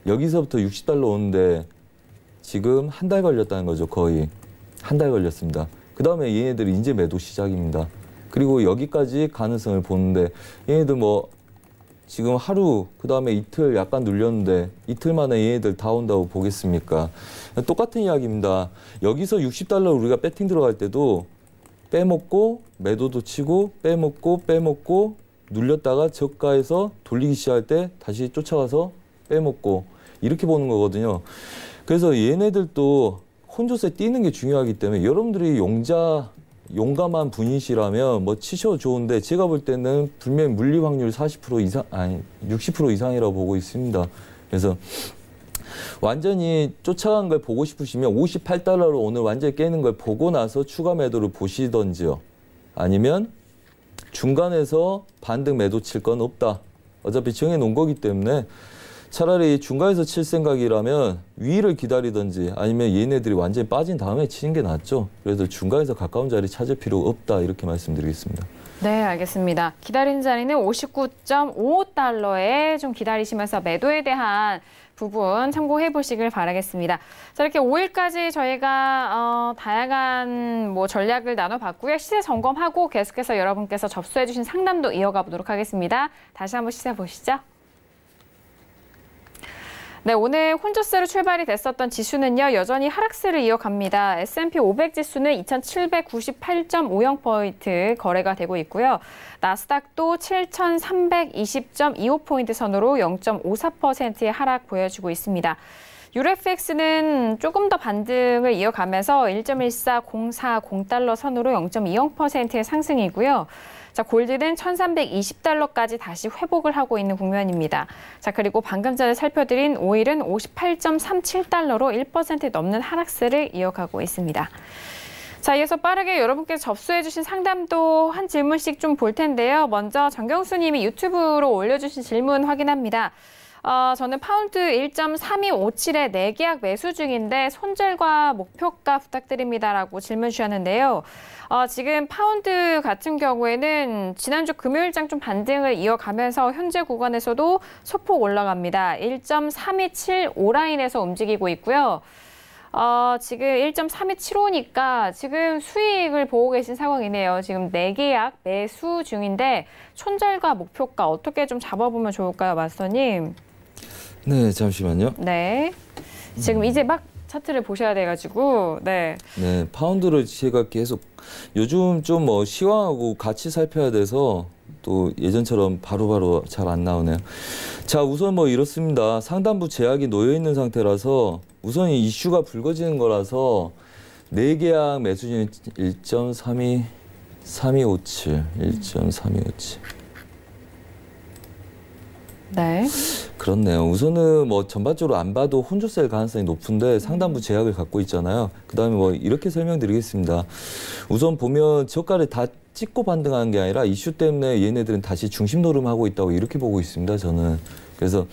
여기서부터 60달러 오는데 지금 한 달 걸렸다는 거죠. 거의 한 달 걸렸습니다. 그 다음에 얘네들이 이제 매도 시작입니다. 그리고 여기까지 가능성을 보는데 얘네들 뭐 지금 하루 그 다음에 이틀 약간 눌렸는데 이틀 만에 얘네들 다 온다고 보겠습니까? 똑같은 이야기입니다. 여기서 60달러 우리가 배팅 들어갈 때도 빼먹고 매도도 치고 빼먹고 눌렸다가 저가에서 돌리기 시작할 때 다시 쫓아가서 빼먹고 이렇게 보는 거거든요. 그래서 얘네들도 혼조세 뛰는 게 중요하기 때문에 여러분들이 용감한 분이시라면 뭐 치셔도 좋은데 제가 볼 때는 분명히 물리 확률 40% 이상, 아니 60% 이상이라고 보고 있습니다. 그래서 완전히 쫓아간 걸 보고 싶으시면 58달러로 오늘 완전히 깨는 걸 보고 나서 추가 매도를 보시던지요. 아니면 중간에서 반등 매도 칠 건 없다. 어차피 정해놓은 거기 때문에 차라리 중간에서 칠 생각이라면 위를 기다리든지 아니면 얘네들이 완전히 빠진 다음에 치는 게 낫죠. 그래서 중간에서 가까운 자리 찾을 필요 없다 이렇게 말씀드리겠습니다. 네, 알겠습니다. 기다린 자리는 59.55달러에 좀 기다리시면서 매도에 대한 부분 참고해 보시길 바라겠습니다. 자, 이렇게 5일까지 저희가 다양한 뭐 전략을 나눠봤고요. 시세 점검하고 계속해서 여러분께서 접수해 주신 상담도 이어가 보도록 하겠습니다. 다시 한번 시세 보시죠. 네, 오늘 혼조세로 출발이 됐었던 지수는요, 여전히 하락세를 이어갑니다. S&P 500 지수는 2,798.50포인트 거래가 되고 있고요. 나스닥도 7,320.25포인트 선으로 0.54%의 하락 보여주고 있습니다. 유로FX는 조금 더 반등을 이어가면서 1.14040달러 선으로 0.20%의 상승이고요. 자, 골드는 1,320달러까지 다시 회복을 하고 있는 국면입니다. 자, 그리고 방금 전에 살펴드린 오일은 58.37달러로 1% 넘는 하락세를 이어가고 있습니다. 자, 이어서 빠르게 여러분께서 접수해주신 상담도 한 질문씩 좀 볼 텐데요. 먼저 정경수 님이 유튜브로 올려주신 질문 확인합니다. 저는 파운드 1.3257에 내계약 매수 중인데 손절과 목표가 부탁드립니다라고 질문 주셨는데요. 지금 파운드 같은 경우에는 지난주 금요일장 좀 반등을 이어가면서 현재 구간에서도 소폭 올라갑니다. 1.3275 라인에서 움직이고 있고요. 지금 1.3275니까 지금 수익을 보고 계신 상황이네요. 지금 내계약 매수 중인데 손절과 목표가 어떻게 좀 잡아보면 좋을까요, 마스터님? 네, 잠시만요. 네. 지금 이제 막 차트를 보셔야 돼가지고, 네. 네, 파운드를 제가 계속 요즘 좀 시황하고 같이 살펴야 돼서 또 예전처럼 바로바로 잘 안 나오네요. 자, 우선 이렇습니다. 상단부 제약이 놓여 있는 상태라서 우선 이 이슈가 불거지는 거라서 내계약 매수진이 1.3257. 네. 그렇네요. 우선은 전반적으로 안 봐도 혼조세일 가능성이 높은데 상단부 제약을 갖고 있잖아요. 그다음에 이렇게 설명드리겠습니다. 우선 보면 저가를 다 찍고 반등하는 게 아니라 이슈 때문에 얘네들은 다시 중심 노름하고 있다고 이렇게 보고 있습니다. 저는. 그래서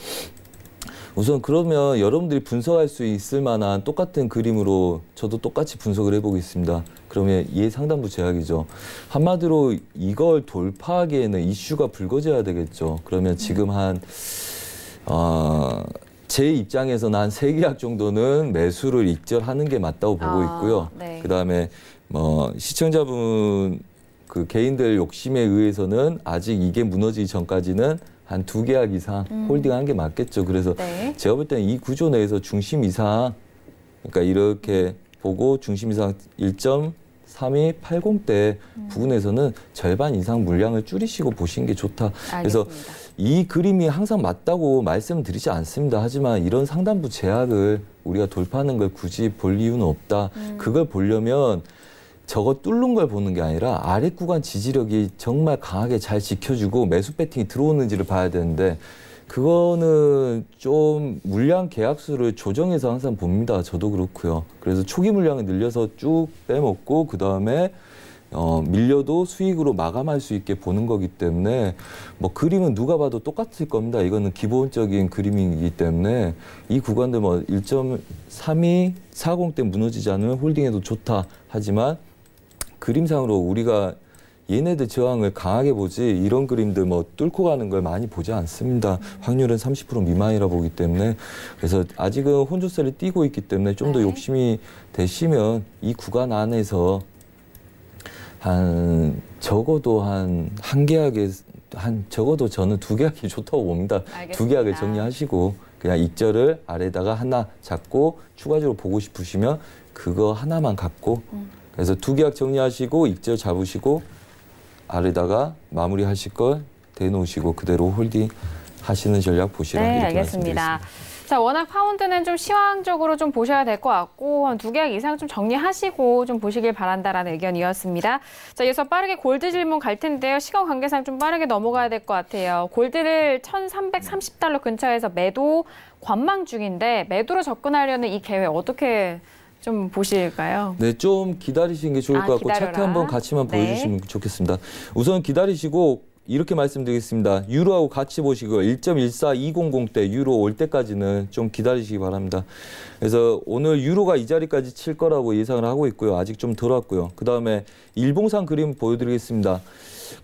우선 그러면 여러분들이 분석할 수 있을 만한 똑같은 그림으로 저도 똑같이 분석을 해보겠습니다. 그러면 얘 상단부 제약이죠. 한마디로 이걸 돌파하기에는 이슈가 불거져야 되겠죠. 그러면 지금 제 입장에서는 한 3계약 정도는 매수를 익절하는 게 맞다고 보고 있고요. 네. 그다음에 시청자분 그 개인들 욕심에 의해서는 아직 이게 무너지기 전까지는 한 2계약 이상 홀딩하는 게 맞겠죠. 그래서 네. 제가 볼 때는 이 구조 내에서 중심 이상, 그러니까 이렇게 보고 중심 이상 1.3280대 부근에서는 절반 이상 물량을 줄이시고 보시는 게 좋다. 그래서 알겠습니다. 이 그림이 항상 맞다고 말씀드리지 않습니다. 하지만 이런 상단부 제약을 우리가 돌파하는 걸 굳이 볼 이유는 없다. 그걸 보려면 저거 뚫는 걸 보는 게 아니라 아래 구간 지지력이 정말 강하게 잘 지켜주고 매수 배팅이 들어오는지를 봐야 되는데 그거는 좀 물량 계약수를 조정해서 항상 봅니다. 저도 그렇고요. 그래서 초기 물량을 늘려서 쭉 빼먹고 그다음에 밀려도 수익으로 마감할 수 있게 보는 거기 때문에 그림은 누가 봐도 똑같을 겁니다. 이거는 기본적인 그림이기 때문에 이 구간들 1.3240대 무너지지 않으면 홀딩해도 좋다. 하지만 그림상으로 우리가 얘네들 저항을 강하게 보지 이런 그림들 뚫고 가는 걸 많이 보지 않습니다. 확률은 30% 미만이라 보기 때문에 그래서 아직은 혼조세를 띄고 있기 때문에 좀 더 욕심이 되시면 이 구간 안에서 적어도 한 계약에 적어도 저는 2계약이 좋다고 봅니다. 알겠습니다. 2계약을 정리하시고 그냥 익절을 아래다가 하나 잡고 추가적으로 보고 싶으시면 그거 하나만 갖고 그래서 2계약 정리하시고 익절 잡으시고 아래다가 마무리하실 걸 대놓으시고 그대로 홀딩 하시는 전략 보시라 이렇게 알겠습니다. 말씀드리겠습니다. 자, 워낙 파운드는 좀 시황적으로 좀 보셔야 될 것 같고 한 2계약 이상 좀 정리하시고 좀 보시길 바란다라는 의견이었습니다. 자, 이어서 빠르게 골드 질문 갈 텐데요. 시간 관계상 좀 빠르게 넘어가야 될 것 같아요. 골드를 1,330달러 근처에서 매도 관망 중인데 매도로 접근하려는 이 계획 어떻게 좀 보실까요? 네, 좀 기다리시는 게 좋을 것 같고 차트 한번 같이만 보여주시면 좋겠습니다. 우선 기다리시고 이렇게 말씀드리겠습니다. 유로하고 같이 보시고 1.14200대 유로 올 때까지는 좀 기다리시기 바랍니다. 그래서 오늘 유로가 이 자리까지 칠 거라고 예상을 하고 있고요. 아직 좀 덜 왔고요. 그다음에 일봉상 그림 보여드리겠습니다.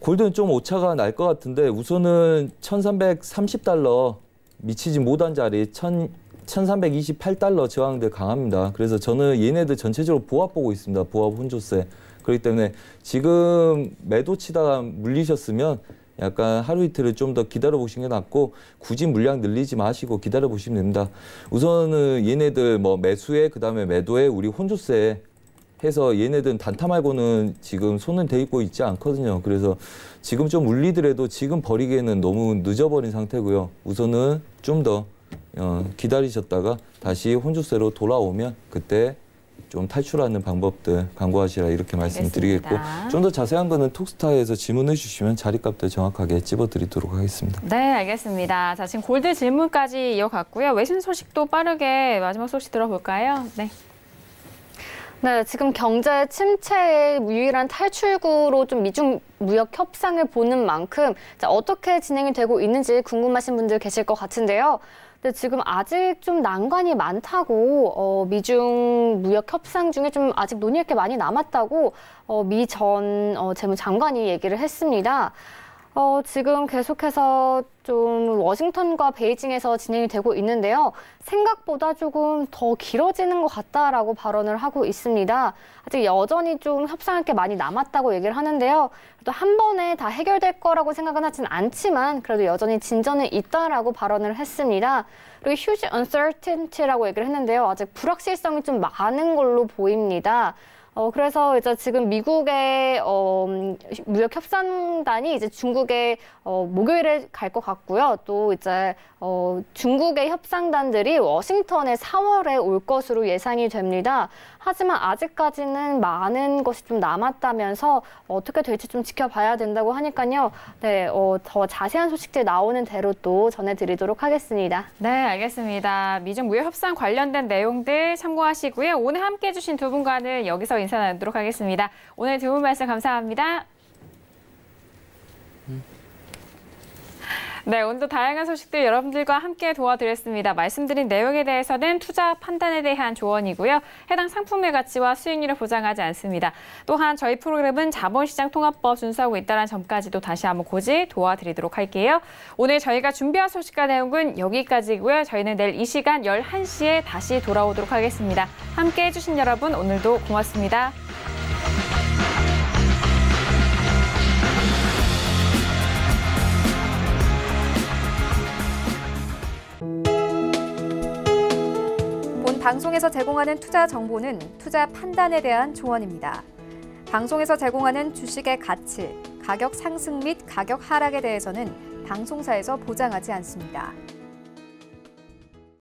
골드는 좀 오차가 날 것 같은데 우선은 1330달러 미치지 못한 자리 1328달러 저항들 강합니다. 그래서 저는 얘네들 전체적으로 보합 보고 있습니다. 보합 혼조세. 그렇기 때문에 지금 매도 치다가 물리셨으면 약간 하루 이틀을 좀 더 기다려 보시는 게 낫고 굳이 물량 늘리지 마시고 기다려 보시면 됩니다. 우선은 얘네들 뭐 매수에 그다음에 매도에 우리 혼조세 해서 얘네들은 단타 말고는 지금 손은 대 있고 있지 않거든요. 그래서 지금 좀 물리더라도 지금 버리기에는 너무 늦어버린 상태고요. 우선은 좀 더 기다리셨다가 다시 혼조세로 돌아오면 그때 좀 탈출하는 방법들 강구하시라 이렇게 말씀드리겠고 좀 더 자세한 거는 톡스타에서 질문해 주시면 자리값들 정확하게 찝어드리도록 하겠습니다. 네, 알겠습니다. 자, 지금 골드 질문까지 이어갔고요. 외신 소식도 빠르게 마지막 소식 들어볼까요? 네. 네, 지금 경제 침체의 유일한 탈출구로 좀 미중 무역 협상을 보는 만큼 어떻게 진행이 되고 있는지 궁금하신 분들 계실 것 같은데요. 근데 지금 아직 좀 난관이 많다고 미중 무역 협상 중에 좀 아직 논의할 게 많이 남았다고 미 전 재무장관이 얘기를 했습니다. 지금 계속해서 좀 워싱턴과 베이징에서 진행이 되고 있는데요. 생각보다 조금 더 길어지는 것 같다라고 발언을 하고 있습니다. 아직 여전히 좀 협상할 게 많이 남았다고 얘기를 하는데요. 또 한 번에 다 해결될 거라고 생각은 하진 않지만 그래도 여전히 진전은 있다라고 발언을 했습니다. 그리고 huge uncertainty라고 얘기를 했는데요. 아직 불확실성이 좀 많은 걸로 보입니다. 그래서 이제 지금 미국의 무역 협상단이 이제 중국에 목요일에 갈 것 같고요. 또 이제 중국의 협상단들이 워싱턴에 4월에 올 것으로 예상이 됩니다. 하지만 아직까지는 많은 것이 좀 남았다면서 어떻게 될지 좀 지켜봐야 된다고 하니까요. 네, 더 자세한 소식들 나오는 대로 또 전해드리도록 하겠습니다. 네, 알겠습니다. 미중 무역 협상 관련된 내용들 참고하시고요. 오늘 함께해 주신 두 분과는 여기서 인사 나누도록 하겠습니다. 오늘 두 분 말씀 감사합니다. 네, 오늘도 다양한 소식들 여러분들과 함께 도와드렸습니다. 말씀드린 내용에 대해서는 투자 판단에 대한 조언이고요. 해당 상품의 가치와 수익률을 보장하지 않습니다. 또한 저희 프로그램은 자본시장 통합법 준수하고 있다는 점까지도 다시 한번 고지 도와드리도록 할게요. 오늘 저희가 준비한 소식과 내용은 여기까지고요. 저희는 내일 이 시간 11시에 다시 돌아오도록 하겠습니다. 함께해 주신 여러분 오늘도 고맙습니다. 방송에서 제공하는 투자 정보는 투자 판단에 대한 조언입니다. 방송에서 제공하는 주식의 가치, 가격 상승 및 가격 하락에 대해서는 방송사에서 보장하지 않습니다.